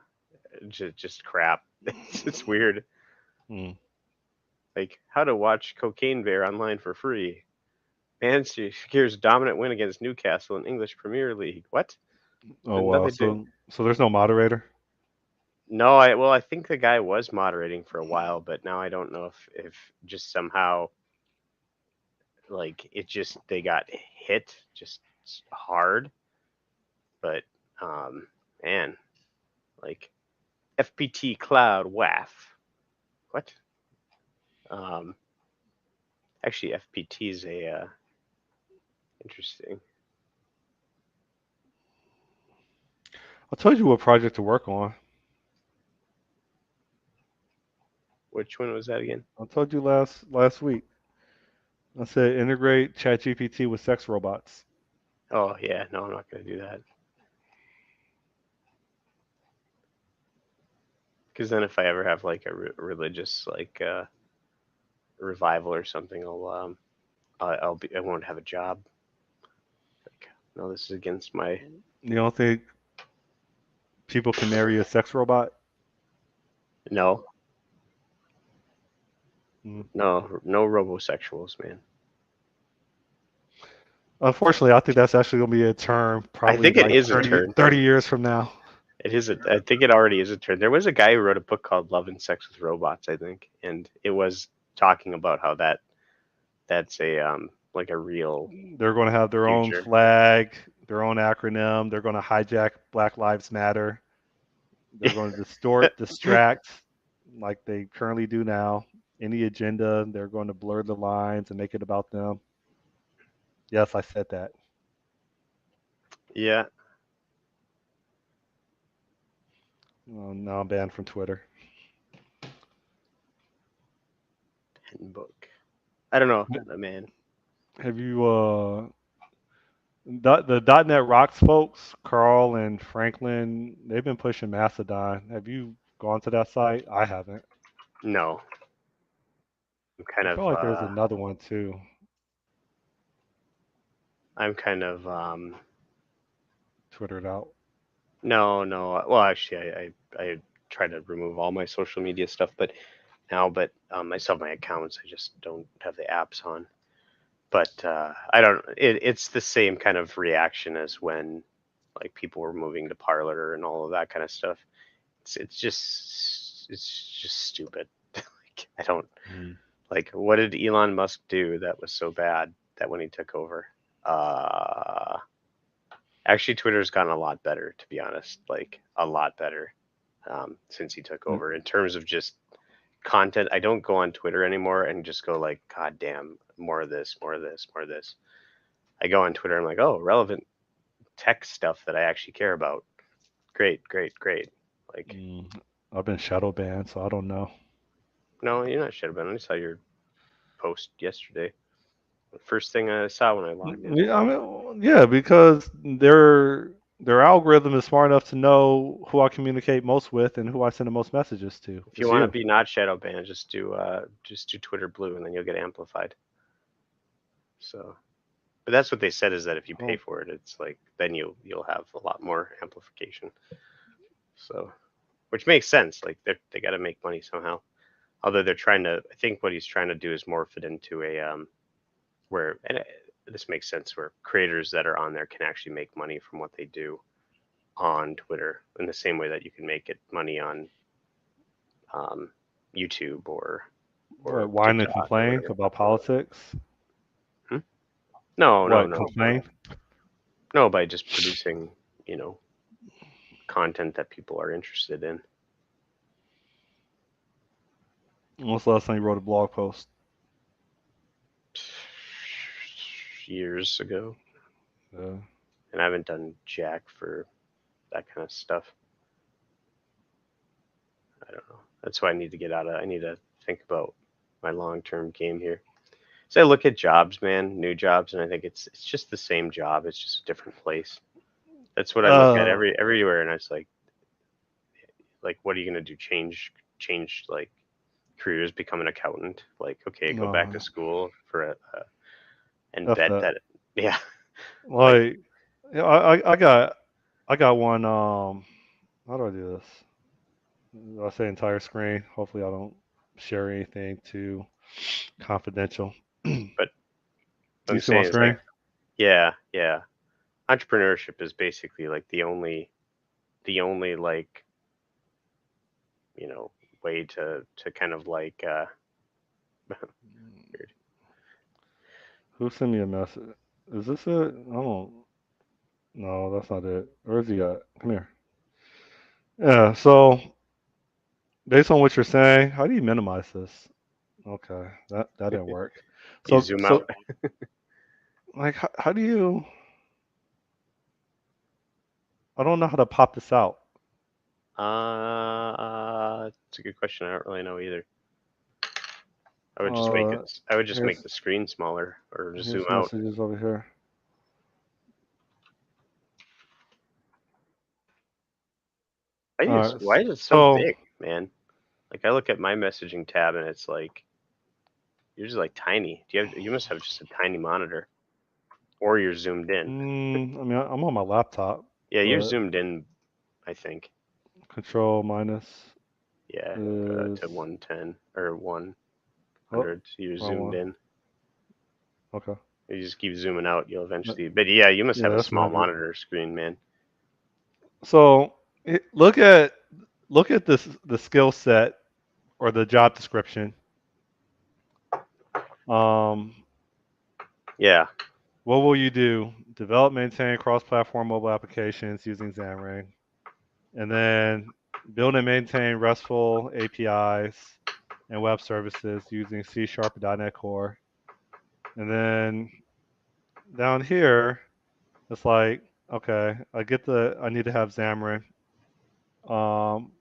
Speaker 1: just crap. It's weird.
Speaker 2: Mm.
Speaker 1: Like how to watch Cocaine Bear online for free. Man secures dominant win against Newcastle in English Premier League. What?
Speaker 2: Oh wow.
Speaker 1: Nothing doing.
Speaker 2: So there's no moderator.
Speaker 1: No, I think the guy was moderating for a while, but now I don't know if just somehow like it just they got hit just hard. But man, like FPT Cloud WAF. What? Um, actually, FPT is a interesting.
Speaker 2: I told you what project to work on.
Speaker 1: Which one was that again?
Speaker 2: I told you last week. I said integrate ChatGPT with sex robots.
Speaker 1: Oh yeah, no, I'm not gonna do that. Because then if I ever have like a religious like revival or something, I won't have a job. Like no, this is against my
Speaker 2: You don't think people can marry a sex robot?
Speaker 1: no
Speaker 2: Mm.
Speaker 1: no robosexuals, man.
Speaker 2: Unfortunately, I think that's actually going to be a term
Speaker 1: I
Speaker 2: probably
Speaker 1: think it
Speaker 2: like
Speaker 1: is a
Speaker 2: 30,
Speaker 1: turn.
Speaker 2: 30 years from now.
Speaker 1: It is a. I think it already is a turn. There was a guy who wrote a book called Love and Sex with Robots, I think, and it was talking about how that's a like a real
Speaker 2: They're going to have their own
Speaker 1: future.
Speaker 2: flag, their own acronym. They're going to hijack Black Lives Matter. They're going to distort, distract, like they currently do now. Any agenda, they're going to blur the lines and make it about them. Yes, I said that.
Speaker 1: Yeah,
Speaker 2: Now I'm banned from Twitter.
Speaker 1: pen book. I don't know, man.
Speaker 2: Have you the .NET Rocks folks, Carl and Franklin? They've been pushing Mastodon. Have you gone to that site? I haven't.
Speaker 1: No, I'm kind
Speaker 2: I
Speaker 1: of
Speaker 2: feel like there's another one too.
Speaker 1: I'm kind of
Speaker 2: Twittered out.
Speaker 1: no. Well, actually, I try to remove all my social media stuff, but now, but I still have my accounts. I just don't have the apps on. But I don't. It's the same kind of reaction as when like people were moving to Parlor and all of that kind of stuff. It's just stupid. Like I don't
Speaker 2: Mm.
Speaker 1: Like, what did Elon Musk do that was so bad that when he took over? Uh, Actually, Twitter's gotten a lot better, to be honest. Like, a lot better since he took over in terms of just content. I don't go on Twitter anymore and just go like, God damn, more of this, more of this, more of this. I go on Twitter and I'm like, oh, relevant tech stuff that I actually care about. Great, great, great. Like,
Speaker 2: Mm, I've been shadow banned, so I don't know.
Speaker 1: no, you're not shit about it. I saw your post yesterday. The first thing I saw when I logged in.
Speaker 2: Yeah, I mean, yeah, because their algorithm is smart enough to know who I communicate most with and who I send the most messages to.
Speaker 1: If you
Speaker 2: It's
Speaker 1: want to
Speaker 2: you.
Speaker 1: be not shadow banned, just do Twitter Blue, and then you'll get amplified. So, but that's what they said is that if you
Speaker 2: I
Speaker 1: pay
Speaker 2: don't.
Speaker 1: for it, it's like then you'll have a lot more amplification. So, which makes sense. Like they got to make money somehow. Although they're trying to, I think what he's trying to do is morph it into a where this makes sense where creators that are on there can actually make money from what they do on Twitter in the same way that you can make it money on um, YouTube or
Speaker 2: What, whine and
Speaker 1: TikTok or
Speaker 2: complain
Speaker 1: whatever
Speaker 2: about
Speaker 1: platform.
Speaker 2: politics?
Speaker 1: Hmm? No, no,
Speaker 2: What,
Speaker 1: no,
Speaker 2: complain?
Speaker 1: no. By just producing, you know, content that people are interested in.
Speaker 2: When's the last time you wrote a blog post?
Speaker 1: Years ago,
Speaker 2: Uh,
Speaker 1: and I haven't done jack for that kind of stuff. I don't know. That's why I need to get out of. I need to think about my long-term game here. So I look at jobs, man, new jobs, and I think it's just the same job. It's just a different place. That's what I look at
Speaker 2: uh,
Speaker 1: everywhere, and I was like, what are you gonna do? Change like careers, become an accountant? Like, okay, go back
Speaker 2: no,
Speaker 1: to school for a and
Speaker 2: F
Speaker 1: bet
Speaker 2: that.
Speaker 1: that, yeah, like,
Speaker 2: Like, yeah, I got one. How do I do this? I say entire screen. Hopefully, I don't share anything too confidential. Do
Speaker 1: but what
Speaker 2: you
Speaker 1: I'm
Speaker 2: see my
Speaker 1: saying is like,
Speaker 2: screen?
Speaker 1: yeah, yeah, entrepreneurship is basically like the only like you know way to kind of like weird.
Speaker 2: Who sent me a message? Is this it? I don't. No, that's not it. Where's he at? Come here. Yeah. So based on what you're saying, how do you minimize this? Okay, that didn't work.
Speaker 1: You
Speaker 2: So
Speaker 1: zoom
Speaker 2: so
Speaker 1: out.
Speaker 2: like how do you? I don't know how to pop this out.
Speaker 1: It's a good question. I don't really know either. I would just make
Speaker 2: Uh,
Speaker 1: it. I would just make
Speaker 2: here's
Speaker 1: the screen smaller or just zoom
Speaker 2: here's
Speaker 1: out.
Speaker 2: messages over here. All right.
Speaker 1: Why is it so
Speaker 2: So
Speaker 1: big, man? Like I look at my messaging tab and it's like yours is like tiny. You must have just a tiny monitor or you're zoomed in.
Speaker 2: I mean, I'm on my laptop,
Speaker 1: Yeah, you're
Speaker 2: but
Speaker 1: zoomed in. I think.
Speaker 2: control minus
Speaker 1: Yeah,
Speaker 2: is
Speaker 1: to 110 or
Speaker 2: oh
Speaker 1: 100. So you're
Speaker 2: wrong
Speaker 1: zoomed
Speaker 2: one.
Speaker 1: in.
Speaker 2: Okay.
Speaker 1: You just keep zooming out. You'll
Speaker 2: But,
Speaker 1: eventually. But yeah, you must
Speaker 2: yeah,
Speaker 1: have a
Speaker 2: that's
Speaker 1: small
Speaker 2: not it.
Speaker 1: monitor screen, man.
Speaker 2: So look at this the skill set or the job description. Um,
Speaker 1: Yeah.
Speaker 2: what will you do? Develop, maintain cross-platform mobile applications using Xamarin, and then build and maintain RESTful APIs and web services using C# and .NET Core. And then down here, it's like, okay, I need to have Xamarin. Um,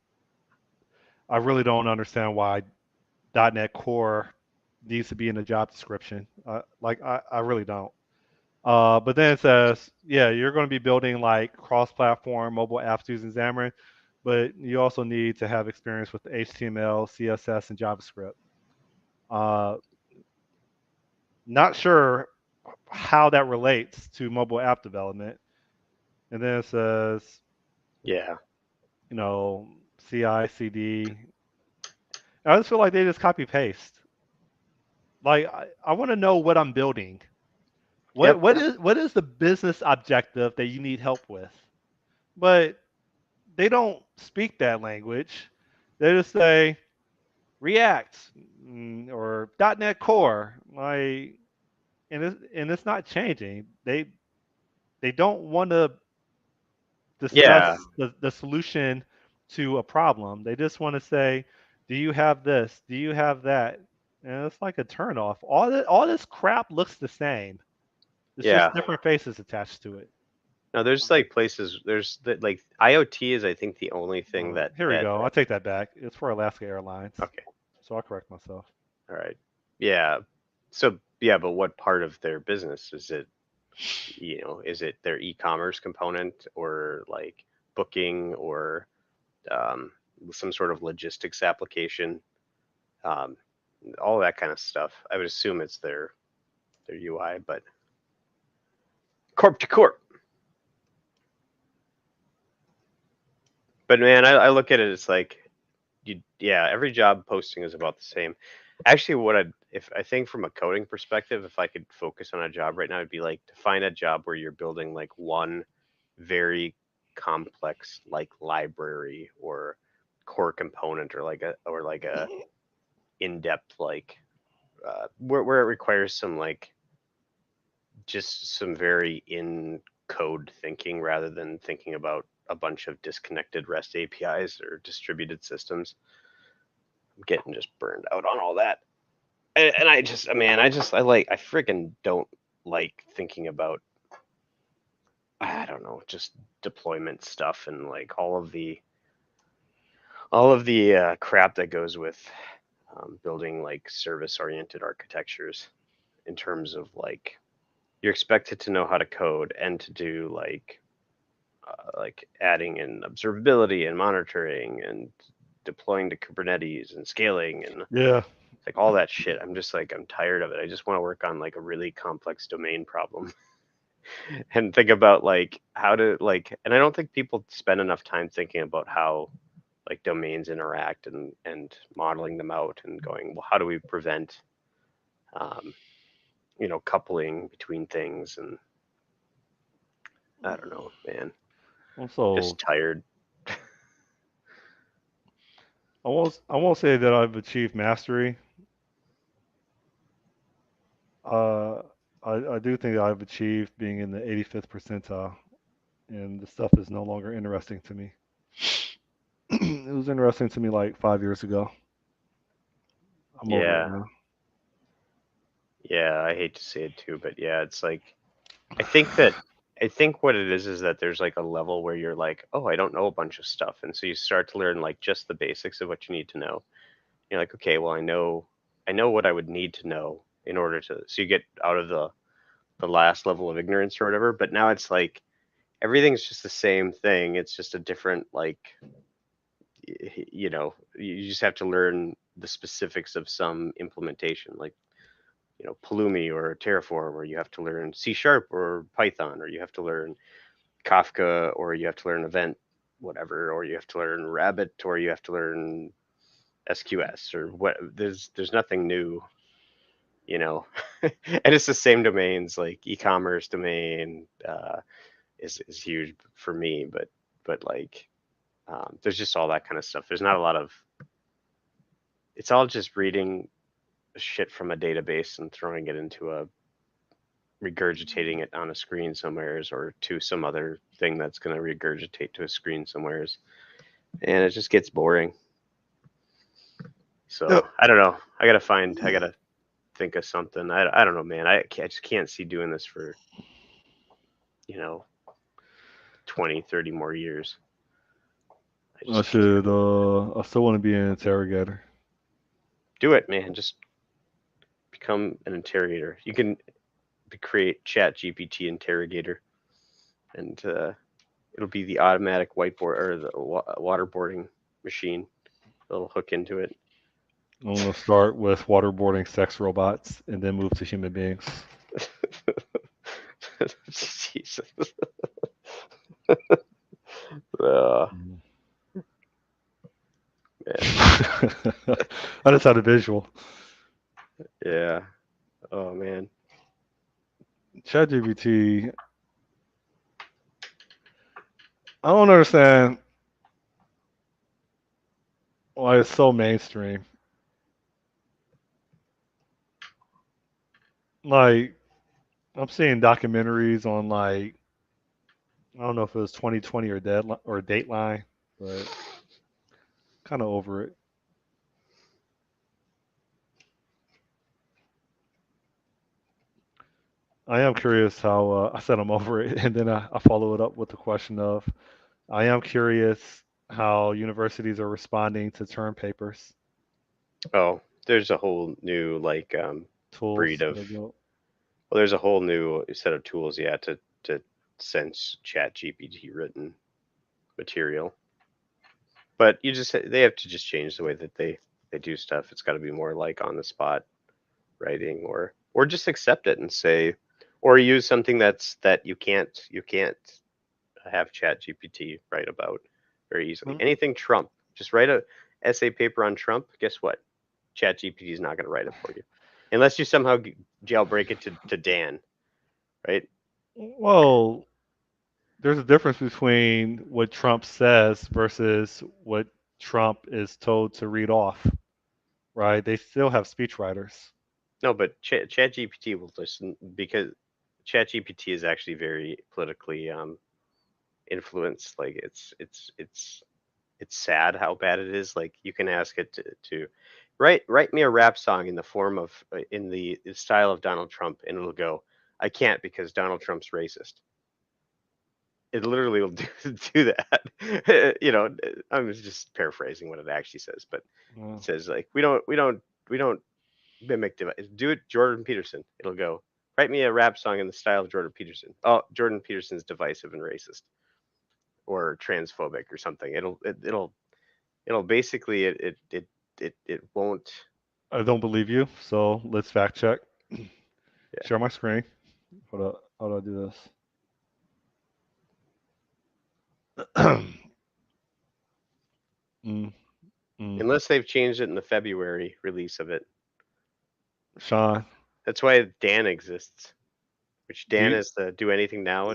Speaker 2: I really don't understand why .NET Core needs to be in the job description. I really don't. But then it says, yeah, you're going to be building like cross-platform mobile apps using Xamarin, but you also need to have experience with HTML, CSS, and JavaScript. Uh, Not sure how that relates to mobile app development. And then it says,
Speaker 1: Yeah.
Speaker 2: you know, CI, CD. I just feel like they just copy paste. Like I want to know what I'm building.
Speaker 1: Yep.
Speaker 2: What is the business objective that you need help with? But they don't speak that language. They just say, React or .NET Core. Like, and it's not changing. They don't want to
Speaker 1: Yeah,
Speaker 2: discuss the solution to a problem. They just want to say, "Do you have this? Do you have that?" And it's like a turnoff. All this crap looks the same. It's
Speaker 1: yeah.
Speaker 2: just different faces attached to it.
Speaker 1: No, there's like places. There's that like IoT is I think the only thing
Speaker 2: Oh,
Speaker 1: that
Speaker 2: here we go. I take that back. It's for Alaska Airlines,
Speaker 1: okay.
Speaker 2: so I'll correct myself.
Speaker 1: All right. Yeah. So yeah, but what part of their business is it? Is it their e-commerce component or like booking or um, some sort of logistics application? Um, all that kind of stuff. I would assume it's their UI, but corp to corp. But man, I look at it. It's like yeah, every job posting is about the same. Actually, if I think from a coding perspective, if I could focus on a job right now, it'd be like to find a job where you're building like one very complex like library or core component or like a in-depth like where it requires some like just some very in code thinking rather than thinking about a bunch of disconnected REST APIs or distributed systems. I'm getting just burned out on all that. And I just, man, I freaking don't like thinking about, I don't know, just deployment stuff and like all of the crap that goes with building like service oriented architectures in terms of like you're expected to know how to code and to do like adding in observability and monitoring and deploying to Kubernetes and scaling and
Speaker 2: Yeah.
Speaker 1: like all that shit. I'm just like I'm tired of it. I just want to work on like a really complex domain problem and think about like how to like and I don't think people spend enough time thinking about how like domains interact and modeling them out and going, well, how do we prevent um, coupling between things and I don't know, man.
Speaker 2: Also,
Speaker 1: Just tired.
Speaker 2: I won't say that I've achieved mastery. Uh, I do think that I've achieved being in the 85th percentile, and the stuff is no longer interesting to me. It was interesting to me like 5 years ago. I'm over it
Speaker 1: Yeah.
Speaker 2: now.
Speaker 1: Yeah, I hate to say it too, but yeah, it's like I think that I think what it is that there's like a level where you're like, oh, I don't know a bunch of stuff, and so you start to learn like just the basics of what you need to know. You're like, okay, well, I know what I would need to know in order to. So you get out of the last level of ignorance or whatever. But now it's like everything's just the same thing. It's just a different like you just have to learn the specifics of some implementation, like Pulumi or Terraform, or you have to learn C Sharp or Python, or you have to learn Kafka, or you have to learn Event, whatever, or you have to learn Rabbit, or you have to learn SQS, or what. There's nothing new, and it's the same domains. Like e-commerce domain is huge for me, but like there's just all that kind of stuff. There's not a lot of. It's all just reading shit from a database and throwing it into a regurgitating it on a screen somewheres or to some other thing that's going to regurgitate to a screen somewheres, and it just gets boring. So
Speaker 2: Yep.
Speaker 1: I don't know. I gotta think of something. I don't know, man. I just can't see doing this for you know 20, 30 more years. I
Speaker 2: I
Speaker 1: just can't
Speaker 2: should. I still want to be an interrogator.
Speaker 1: do it, man. Just become an interrogator. You can create Chat GPT interrogator, and it'll be the automatic whiteboard or the waterboarding machine. It'll hook into it.
Speaker 2: I'm gonna start with waterboarding sex robots and then move to human beings.
Speaker 1: Jesus. Oh,
Speaker 2: Mm.
Speaker 1: man.
Speaker 2: I just had a visual.
Speaker 1: Yeah. Oh, man.
Speaker 2: ChatGPT. I don't understand why it's so mainstream. Like I'm seeing documentaries on like I don't know if it was 2020 or Deadline or Dateline, but kind of over it. I am curious how I said I'm over it, and then I follow it up with the question of I am curious how universities are responding to term papers,
Speaker 1: Oh, there's a whole new like breed
Speaker 2: tools
Speaker 1: of
Speaker 2: that are built.
Speaker 1: well, there's a whole new set of tools, yeah, to sense Chat GPT written material. But you just they have to just change the way that they do stuff. It's got to be more like on the spot writing, or just accept it and say, or use something that you can't have Chat GPT write about very easily.
Speaker 2: Mm,
Speaker 1: Anything Trump, just write a essay paper on Trump. Guess what? Chat GPT is not going to write it for you, unless you somehow jailbreak it to Dan, right?
Speaker 2: Well, there's a difference between what Trump says versus what Trump is told to read off, right? They still have speechwriters.
Speaker 1: No, but Chat GPT will listen because Chat GPT is actually very politically influenced. Like it's sad how bad it is. Like you can ask it to write me a rap song in the form of in the style of Donald Trump, and it'll go. I can't because Donald Trump's racist. It literally will do that. I'm just paraphrasing what it actually says, but
Speaker 2: Uh,
Speaker 1: it says like we don't mimic device. Do it, Jordan Peterson. It'll go. Write me a rap song in the style of Jordan Peterson. Oh, Jordan Peterson's divisive and racist or transphobic or something. It'll basically it won't.
Speaker 2: I don't believe you, so let's fact check.
Speaker 1: Yeah,
Speaker 2: Share my screen. Hold up. How do I do this? mm, mm.
Speaker 1: unless they've changed it in the February release of it.
Speaker 2: Sean,
Speaker 1: That's why Dan exists. Which
Speaker 2: do
Speaker 1: Dan
Speaker 2: you,
Speaker 1: is the do anything now.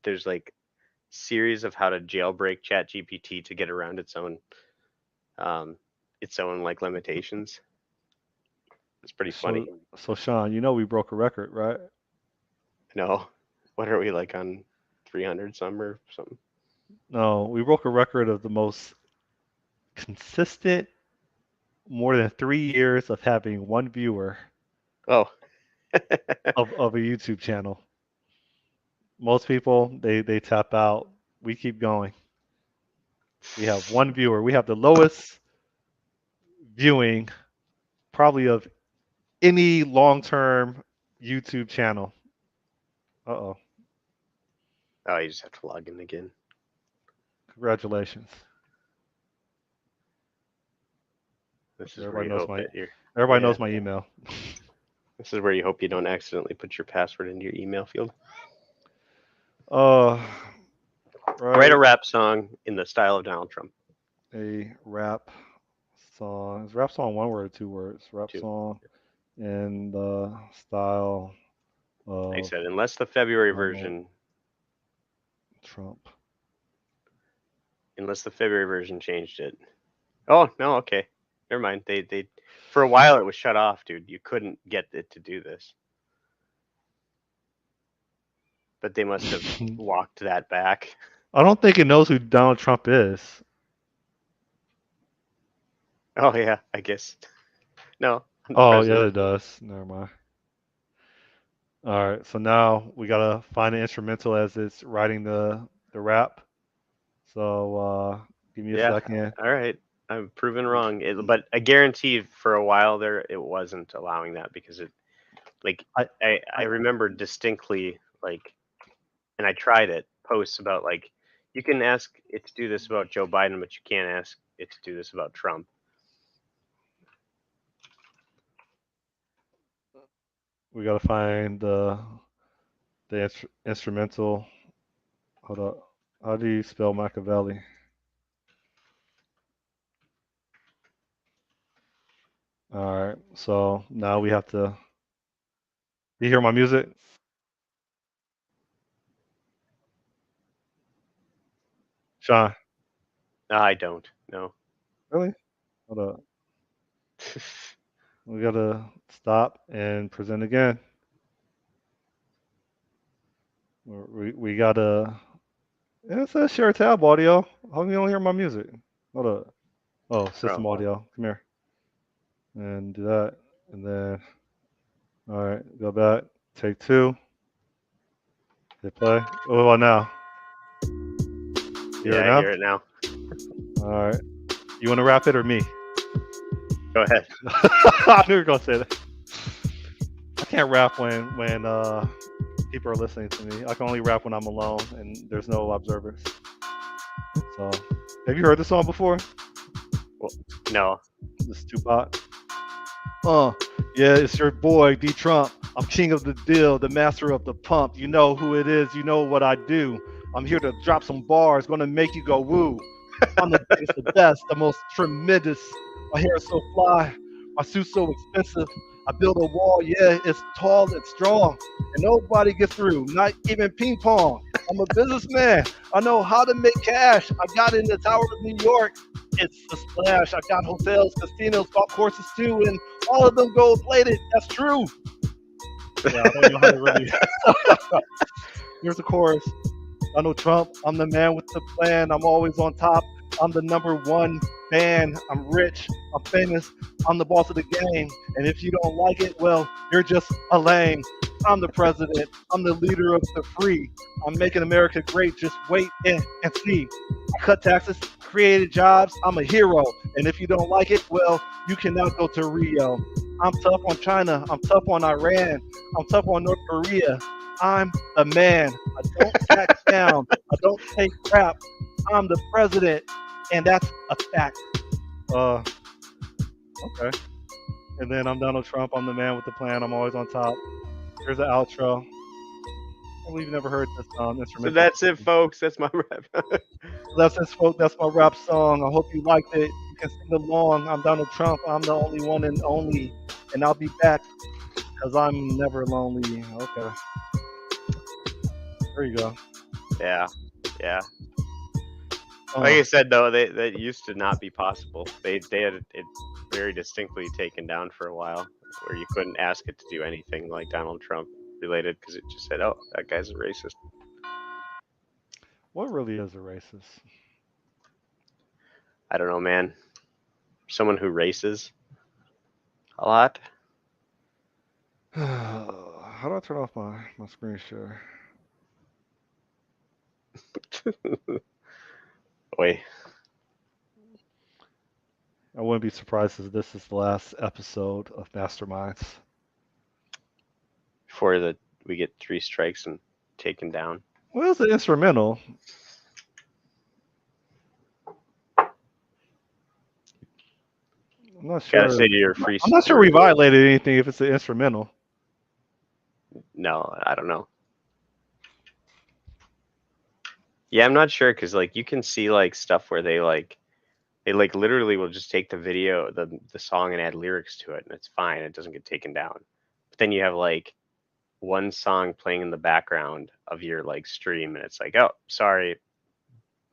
Speaker 1: There's like series of how to jailbreak Chat GPT to get around um its own like limitations. It's pretty
Speaker 2: so
Speaker 1: funny.
Speaker 2: so Sean, we broke a record, right?
Speaker 1: No, what are we like on 300 some or something?
Speaker 2: No, we broke a record of the most consistent, more than 3 years of having one viewer
Speaker 1: Oh,
Speaker 2: of a YouTube channel. Most people they tap out. We keep going. We have one viewer. We have the lowest viewing probably of any long-term YouTube channel. Uh-oh.
Speaker 1: oh, you just have to log in again.
Speaker 2: Congratulations.
Speaker 1: This is where
Speaker 2: Everybody
Speaker 1: you
Speaker 2: knows
Speaker 1: hope
Speaker 2: my
Speaker 1: that you're.
Speaker 2: everybody
Speaker 1: Yeah,
Speaker 2: knows my email.
Speaker 1: this is where you hope you don't accidentally put your password into your email field.
Speaker 2: Uh,
Speaker 1: Write a
Speaker 2: right.
Speaker 1: rap song in the style of Donald Trump,
Speaker 2: A rap song. Is rap song one word or two words? Rap
Speaker 1: too.
Speaker 2: song in the style
Speaker 1: Like I
Speaker 2: of
Speaker 1: said, unless the February
Speaker 2: Donald
Speaker 1: version,
Speaker 2: Trump.
Speaker 1: unless the February version changed it. Oh no, okay, never mind. They for a while it was shut off, dude. You couldn't get it to do this, but they must have walked that back.
Speaker 2: I don't think it knows who Donald Trump is.
Speaker 1: Oh yeah, I guess no. I'm the
Speaker 2: Oh, yeah,
Speaker 1: president.
Speaker 2: it does. Never mind. All right, so now we gotta find an instrumental as it's writing the rap. So give me a
Speaker 1: Yeah.
Speaker 2: second.
Speaker 1: All right. I'm proven wrong. But I guarantee for a while there it wasn't allowing that because it like
Speaker 2: I
Speaker 1: I
Speaker 2: I
Speaker 1: remember distinctly like and I tried it posts about like you can ask it to do this about Joe Biden, but you can't ask it to do this about Trump.
Speaker 2: we gotta find the instrumental. Hold up. How do you spell Machiavelli? All right. So now we have to. You hear my music, Sean?
Speaker 1: No, I don't. No.
Speaker 2: Really? Hold up. We gotta stop and present again. We got a. It says share tab audio. How come you don't hear my music? Hold up. Oh,
Speaker 1: Oh,
Speaker 2: system audio. Come here. And do that. And then, all right, go back. Take two. Hit play. What about now? You hear
Speaker 1: yeah,
Speaker 2: it
Speaker 1: I
Speaker 2: now?
Speaker 1: hear it now.
Speaker 2: All right. You want to rap it or me?
Speaker 1: Go ahead.
Speaker 2: I knew you were gonna say that. I can't rap when people are listening to me. I can only rap when I'm alone and there's no observers. So, have you heard this song before?
Speaker 1: Well, no.
Speaker 2: This Tupac. Uh, yeah, it's your boy D Trump. I'm king of the deal, the master of the pump. You know who it is. You know what I do. I'm here to drop some bars, gonna make you go woo. I'm the greatest, the best, the most tremendous. My hair is so fly, my suit's so expensive. I build a wall, yeah, it's tall, it's strong, and nobody gets through, not even ping pong. I'm a businessman. I know how to make cash. I got in the Tower of New York. It's a splash. I got hotels, casinos, golf courses too, and all of them gold plated. That's true. Yeah, I don't know how to really. Here's the chorus. Donald Trump, I'm the man with the plan. I'm always on top. I'm the number one man. I'm rich. I'm famous. I'm the boss of the game. And if you don't like it, well, you're just a lame. I'm the president. I'm the leader of the free. I'm making America great. Just wait and see. I cut taxes, created jobs. I'm a hero. And if you don't like it, well, you cannot go to Rio. I'm tough on China. I'm tough on Iran. I'm tough on North Korea. I'm the man. I don't back down. I don't take crap. I'm the president, and that's a fact. Uh, okay. And then I'm Donald Trump. I'm the man with the plan. I'm always on top. Here's the outro. I believe you never heard this
Speaker 1: So
Speaker 2: instrumental.
Speaker 1: that's it, folks. That's my rap.
Speaker 2: That's it, folks. That's my rap song. I hope you liked it. You can sing along. I'm Donald Trump. I'm the only one and only, and I'll be back because I'm never lonely. Okay. There you go.
Speaker 1: Yeah, yeah. Like
Speaker 2: Uh,
Speaker 1: I said, though, that used to not be possible. They had it very distinctly taken down for a while, where you couldn't ask it to do anything like Donald Trump related because it just said, "Oh, that guy's a racist."
Speaker 2: what really is a racist?
Speaker 1: I don't know, man. Someone who races a lot.
Speaker 2: How do I turn off my screen share?
Speaker 1: Wait,
Speaker 2: I wouldn't be surprised if this is the last episode of Masterminds.
Speaker 1: before the we get three strikes and taken down.
Speaker 2: Well, it's an instrumental. I'm not
Speaker 1: Gotta
Speaker 2: sure.
Speaker 1: say to your
Speaker 2: I'm not sure we violated anything if it's an instrumental.
Speaker 1: No, I don't know. Yeah, I'm not sure because like you can see like stuff where they like literally will just take the video, the song, and add lyrics to it, and it's fine. It doesn't get taken down. But then you have like one song playing in the background of your like stream, and it's like, oh, sorry,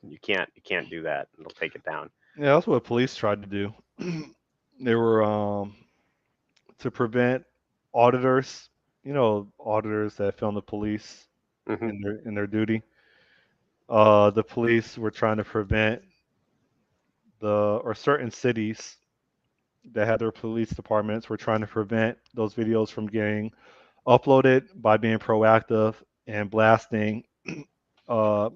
Speaker 1: you can't do that. And they'll take it down.
Speaker 2: Yeah, that's what police tried to do. They were to prevent auditors. You know, auditors that film the police
Speaker 1: Hmm.
Speaker 2: in their duty. The police were trying to prevent the or certain cities that had their police departments were trying to prevent those videos from getting uploaded by being proactive and blasting uh,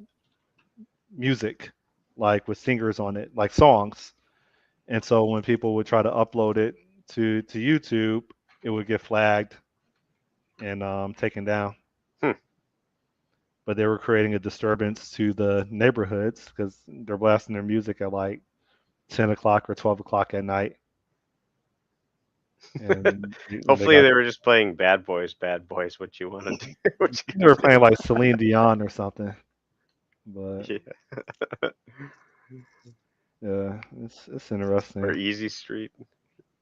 Speaker 2: music, like with singers on it, like songs. And so when people would try to upload it to YouTube, it would get flagged and taken down.
Speaker 1: Hmm.
Speaker 2: But they were creating a disturbance to the neighborhoods because they're blasting their music at like 10 o'clock or 12 o'clock at night. And they
Speaker 1: Hopefully,
Speaker 2: got
Speaker 1: they were just playing "Bad Boys, Bad Boys." What you want to do? What
Speaker 2: they were
Speaker 1: you
Speaker 2: playing like Celine Dion or something. But
Speaker 1: gotta do? Yeah.
Speaker 2: yeah, it's
Speaker 1: Or
Speaker 2: interesting.
Speaker 1: Easy Street.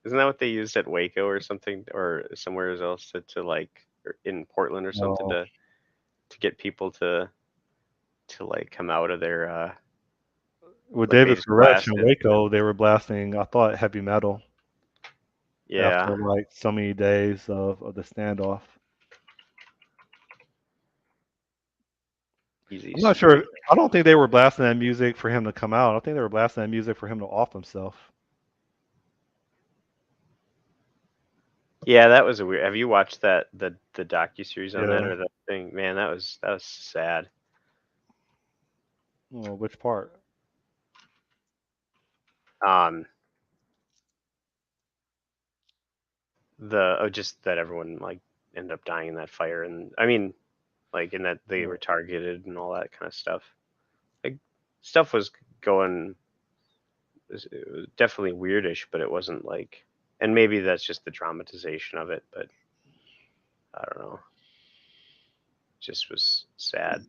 Speaker 1: Isn't that what they used at Waco or something, or somewhere else to like or in Portland or something
Speaker 2: Uh,
Speaker 1: to get people to like come out of their
Speaker 2: with
Speaker 1: like they
Speaker 2: David
Speaker 1: just
Speaker 2: Koresh in
Speaker 1: blasted.
Speaker 2: Waco, they were blasting, I thought, heavy metal
Speaker 1: Yeah.
Speaker 2: after like so many days of the standoff.
Speaker 1: Easy
Speaker 2: I'm not sure.
Speaker 1: Street.
Speaker 2: I don't think they were blasting that music for him to come out. I think they were blasting that music for him to off himself.
Speaker 1: Yeah, that was a weird. Have you watched the docu series on that
Speaker 2: Yeah.
Speaker 1: or that thing? Man, that was sad.
Speaker 2: Well, which part?
Speaker 1: Um, just that everyone like ended up dying in that fire, and I mean, like in that they were
Speaker 2: Yeah.
Speaker 1: targeted and all that kind of stuff. Like stuff was going. It was definitely weirdish, but it wasn't like. And maybe that's just the dramatization of it, but I don't know. Just was sad.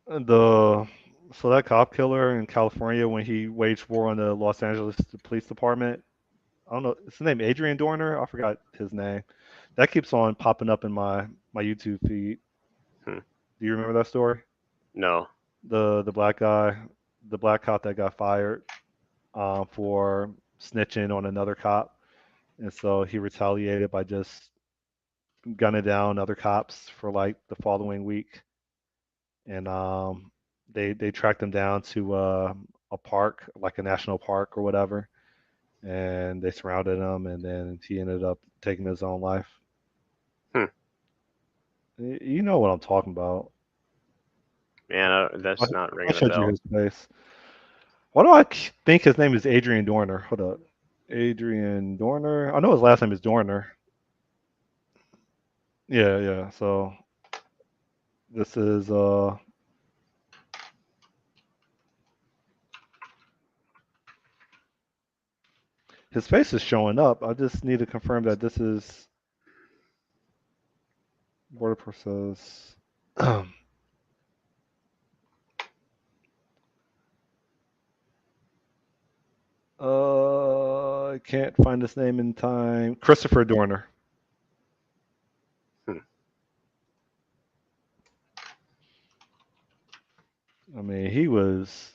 Speaker 2: The so that cop killer in California when he waged war on the Los Angeles Police Department. I don't know. Is his name Adrian Dorner? I forgot his name. That keeps on popping up in my YouTube feed.
Speaker 1: Hmm.
Speaker 2: Do you remember that story?
Speaker 1: No.
Speaker 2: The black guy, the black cop that got fired for snitching on another cop, and so he retaliated by just gunning down other cops for like the following week, and they tracked him down to a park, like a national park or whatever, and they surrounded him, and then he ended up taking his own life.
Speaker 1: Hmm.
Speaker 2: You know what I'm talking about.
Speaker 1: Man,
Speaker 2: I,
Speaker 1: that's not
Speaker 2: I
Speaker 1: ringing a
Speaker 2: showed you
Speaker 1: bell.
Speaker 2: his face. Why do I think his name is Adrian Dorner? Hold up. Adrian Dorner. I know his last name is Dorner. Yeah, yeah. So this is his face is showing up. I just need to confirm that this is border process. I can't find his name in time. Christopher Dorner.
Speaker 1: Hmm.
Speaker 2: I mean, he was.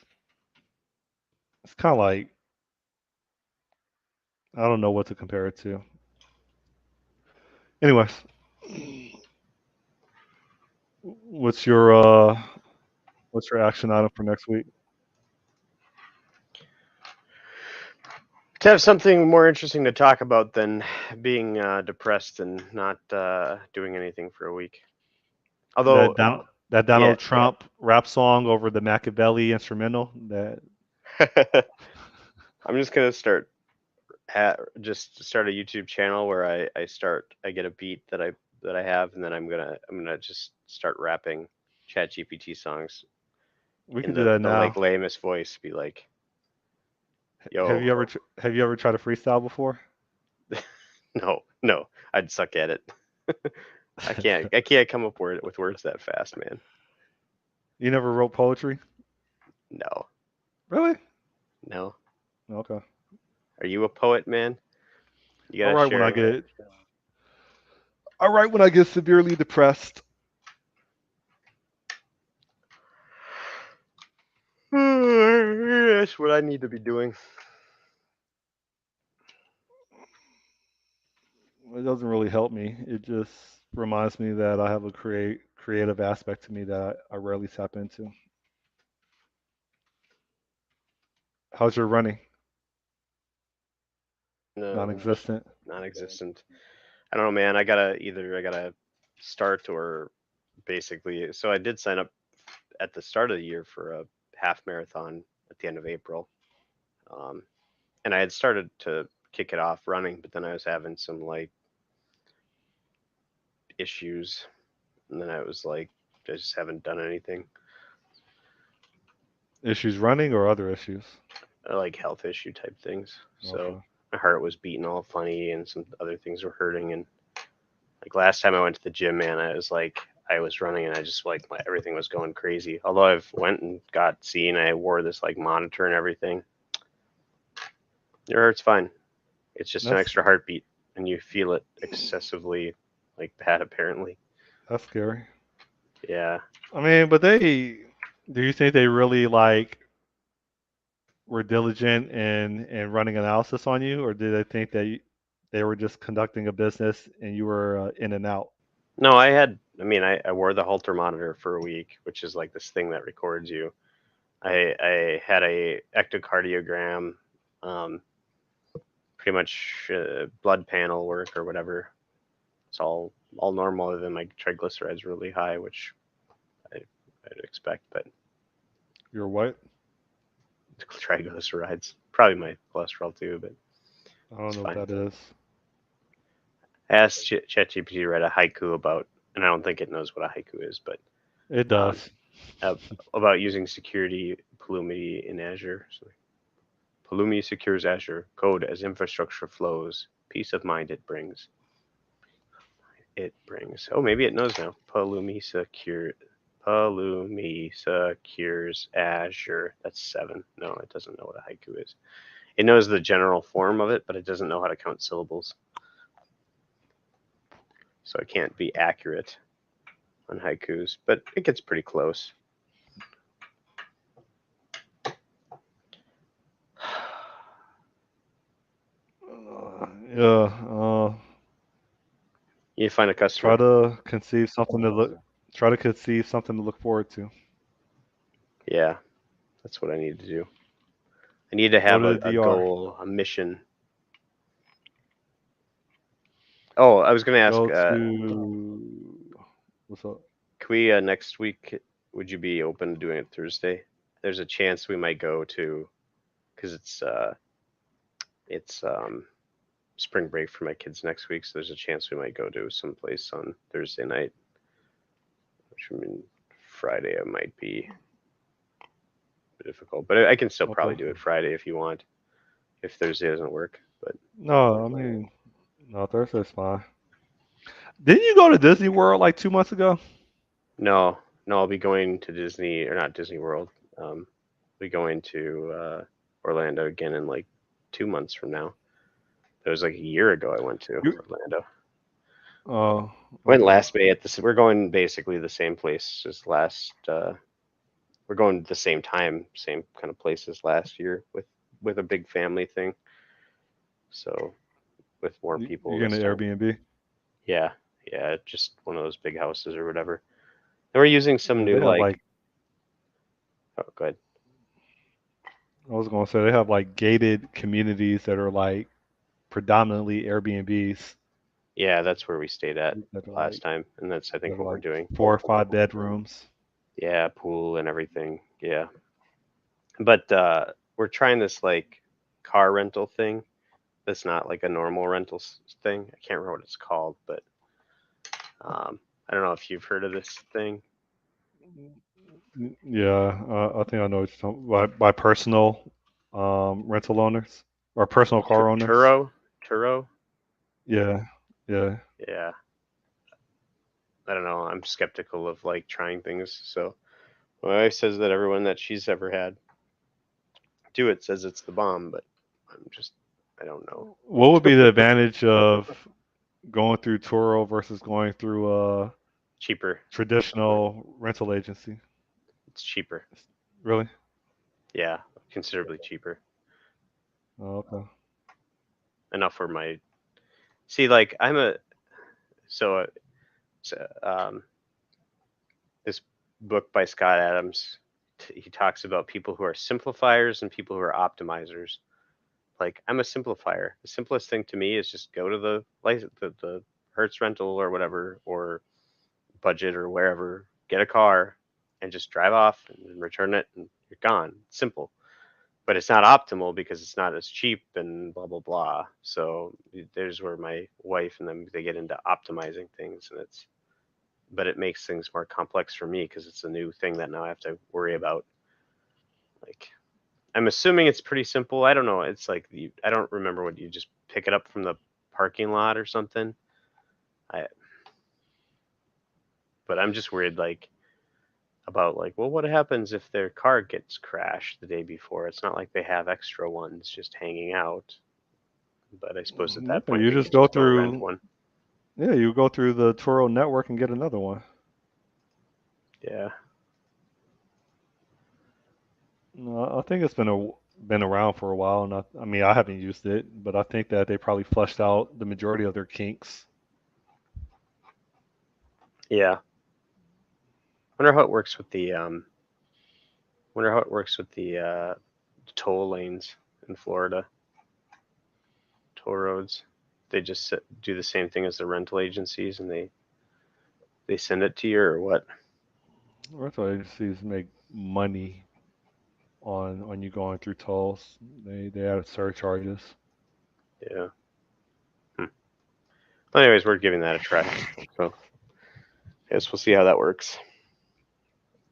Speaker 2: It's kind of like I don't know what to compare it to. Anyways, what's your what's your action item for next week?
Speaker 1: To have something more interesting to talk about than being depressed and not doing anything for a week. Although,
Speaker 2: That
Speaker 1: yeah,
Speaker 2: Donald Trump rap song over the Machiavelli instrumental. That
Speaker 1: I'm just gonna just start a YouTube channel where I get a beat that I have, and then I'm gonna just start rapping Chat GPT songs
Speaker 2: we
Speaker 1: in
Speaker 2: could do
Speaker 1: the
Speaker 2: that
Speaker 1: like
Speaker 2: now.
Speaker 1: lamest voice. Be like,
Speaker 2: Have
Speaker 1: yo,
Speaker 2: you ever have you ever tried to freestyle before?
Speaker 1: no, no, I'd suck at it. I can't come up with words that fast, man.
Speaker 2: You never wrote poetry?
Speaker 1: No,
Speaker 2: Really?
Speaker 1: no.
Speaker 2: Okay.
Speaker 1: Are you a poet, man? You
Speaker 2: I'll
Speaker 1: gotta
Speaker 2: write when I
Speaker 1: share.
Speaker 2: get I write when I get severely depressed.
Speaker 1: That's what I need to be doing.
Speaker 2: It doesn't really help me. It just reminds me that I have a creative aspect to me that I rarely tap into. How's your running?
Speaker 1: No,
Speaker 2: Non-existent.
Speaker 1: non-existent. I don't know, man. I gotta start or basically. So I did sign up at the start of the year for a half marathon at the end of April, um, and I had started to kick it off running, but then I was having some like issues, and then I was like, I just haven't done anything.
Speaker 2: Issues running or other issues?
Speaker 1: Like health issue type things. So
Speaker 2: Okay.
Speaker 1: my heart was beating all funny, and some other things were hurting. And like last time I went to the gym, man, I was running, and I just like everything was going crazy. Although I've went and got seen, I wore this like monitor and everything. Your heart's fine. It's just an
Speaker 2: That's
Speaker 1: extra heartbeat, and you feel it excessively like bad apparently.
Speaker 2: that's scary.
Speaker 1: Yeah.
Speaker 2: I mean, but do you think they really like were diligent in running analysis on you, or did they think that they were just conducting a business and you were in and out?
Speaker 1: No, I had. I mean, I wore the Holter monitor for a week, which is like this thing that records you. I had a echocardiogram, um, pretty much blood panel work or whatever. It's all normal, other than my triglycerides really high, which I, I'd expect. But
Speaker 2: You're what?
Speaker 1: triglycerides, probably my cholesterol too, but
Speaker 2: I don't
Speaker 1: it's
Speaker 2: know what
Speaker 1: fine.
Speaker 2: that is.
Speaker 1: I asked ChatGPT to write a haiku about, and I don't think it knows what a haiku is, but
Speaker 2: It
Speaker 1: um,
Speaker 2: does.
Speaker 1: about using security Pulumi in Azure. So Pulumi secures Azure code as infrastructure flows. Peace of mind it brings. It brings. Oh, maybe it knows now. Pulumi secures Azure. That's 7. No, it doesn't know what a haiku is. It knows the general form of it, but it doesn't know how to count syllables. So it can't be accurate on haikus, but it gets pretty close.
Speaker 2: Yeah.
Speaker 1: You find a
Speaker 2: Try
Speaker 1: customer.
Speaker 2: to conceive something to look. Try to conceive something to look forward to.
Speaker 1: Yeah, that's what I need to do. I need to
Speaker 2: Go
Speaker 1: have
Speaker 2: to the
Speaker 1: a
Speaker 2: DR.
Speaker 1: goal, a mission. Oh, I was going to ask,
Speaker 2: Go to. What's up?
Speaker 1: can we next week, would you be open to doing it Thursday? There's a chance we might go to, because it's spring break for my kids next week, so there's a chance we might go to some place on Thursday night, which I mean, Friday it might be difficult, but I can still probably
Speaker 2: Okay.
Speaker 1: do it Friday if you want, if Thursday doesn't work. But
Speaker 2: No, I mean, no, Thursday's fine. Didn't you go to Disney World like 2 months ago?
Speaker 1: no, no, I'll be going to Disney, or not Disney World. Um, I'll be going to Orlando again in like 2 months from now. It was like a year ago I went to
Speaker 2: You,
Speaker 1: Orlando.
Speaker 2: oh,
Speaker 1: Went
Speaker 2: okay.
Speaker 1: last May at this. We're going basically the same place as last. We're going at the same time, same kind of place as last year with a big family thing. So with more people
Speaker 2: You're
Speaker 1: this
Speaker 2: getting an
Speaker 1: time.
Speaker 2: Airbnb?
Speaker 1: Yeah, yeah, just one of those big houses or whatever. And we're using some
Speaker 2: Yeah, they
Speaker 1: new
Speaker 2: have
Speaker 1: like.
Speaker 2: like,
Speaker 1: Oh, good.
Speaker 2: I was going to say, they have like gated communities that are like predominantly Airbnbs
Speaker 1: Yeah, that's where we stayed at
Speaker 2: that are
Speaker 1: last
Speaker 2: like,
Speaker 1: time, and that's I
Speaker 2: that
Speaker 1: think
Speaker 2: are
Speaker 1: what we're
Speaker 2: like
Speaker 1: doing.
Speaker 2: 4 or 5 bedrooms.
Speaker 1: Yeah, pool and everything. Yeah, but we're trying this like car rental thing. That's not like a normal rental thing. I can't remember what it's called, but I don't know if you've heard of this thing.
Speaker 2: Yeah, I think I know what you're talking by personal rental owners or personal car owners.
Speaker 1: Turo, Turo.
Speaker 2: Yeah, yeah.
Speaker 1: Yeah, I don't know. I'm skeptical of like trying things. So my wife says that everyone that she's ever had do it says it's the bomb, but I'm just I don't know.
Speaker 2: What would be the advantage of going through Turo versus going through a
Speaker 1: Cheaper.
Speaker 2: traditional rental agency?
Speaker 1: It's cheaper.
Speaker 2: Really?
Speaker 1: Yeah, considerably cheaper.
Speaker 2: Oh, okay.
Speaker 1: Enough for my see. Like I'm a so this book by Scott Adams. He talks about people who are simplifiers and people who are optimizers. Like I'm a simplifier. The simplest thing to me is just go to the Hertz rental or whatever, or budget or wherever, get a car and just drive off and return it and you're gone. It's simple. But it's not optimal because it's not as cheap and blah blah blah. So there's where my wife and them they get into optimizing things, and it's but it makes things more complex for me because it's a new thing that now I have to worry about. Like I'm assuming it's pretty simple. I don't know. It's like I don't remember what you just pick it up from the parking lot or something. I but I'm just worried like about like, well, what happens if their car gets crashed the day before? It's not like they have extra ones just hanging out. But I suppose at that
Speaker 2: Yeah,
Speaker 1: point
Speaker 2: you
Speaker 1: they
Speaker 2: just
Speaker 1: could
Speaker 2: go
Speaker 1: just go rent
Speaker 2: through.
Speaker 1: one.
Speaker 2: Yeah, you go through the Turo network and get another one.
Speaker 1: Yeah.
Speaker 2: No, I think it's been around for a while, and I mean I haven't used it, but I think that they probably flushed out the majority of their kinks.
Speaker 1: Yeah. Wonder how it works with the toll lanes in Florida, toll roads. They just do the same thing as the rental agencies, and they send it to you, or what?
Speaker 2: Rental agencies make money on you going through tolls. They add surcharges.
Speaker 1: Yeah. Hmm. Well, anyways, we're giving that a try. So I guess we'll see how that works.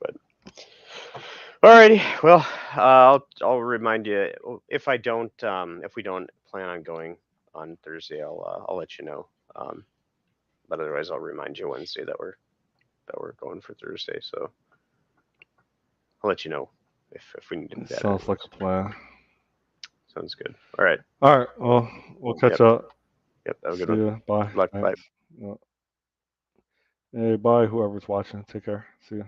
Speaker 1: But alrighty, well, I'll remind you if if we don't plan on going on Thursday, I'll let you know. Um, but otherwise, I'll remind you Wednesday that we're going for Thursday. So I'll let you know if we need to do
Speaker 2: It
Speaker 1: that.
Speaker 2: sounds like
Speaker 1: Anyways,
Speaker 2: a plan.
Speaker 1: sounds good. All right.
Speaker 2: All right. Well, we'll catch
Speaker 1: Yep.
Speaker 2: up.
Speaker 1: Yep. Have a good
Speaker 2: See
Speaker 1: one.
Speaker 2: ya. Bye.
Speaker 1: Good luck. Bye.
Speaker 2: Thanks. Hey, bye. Whoever's watching. Take care. See ya.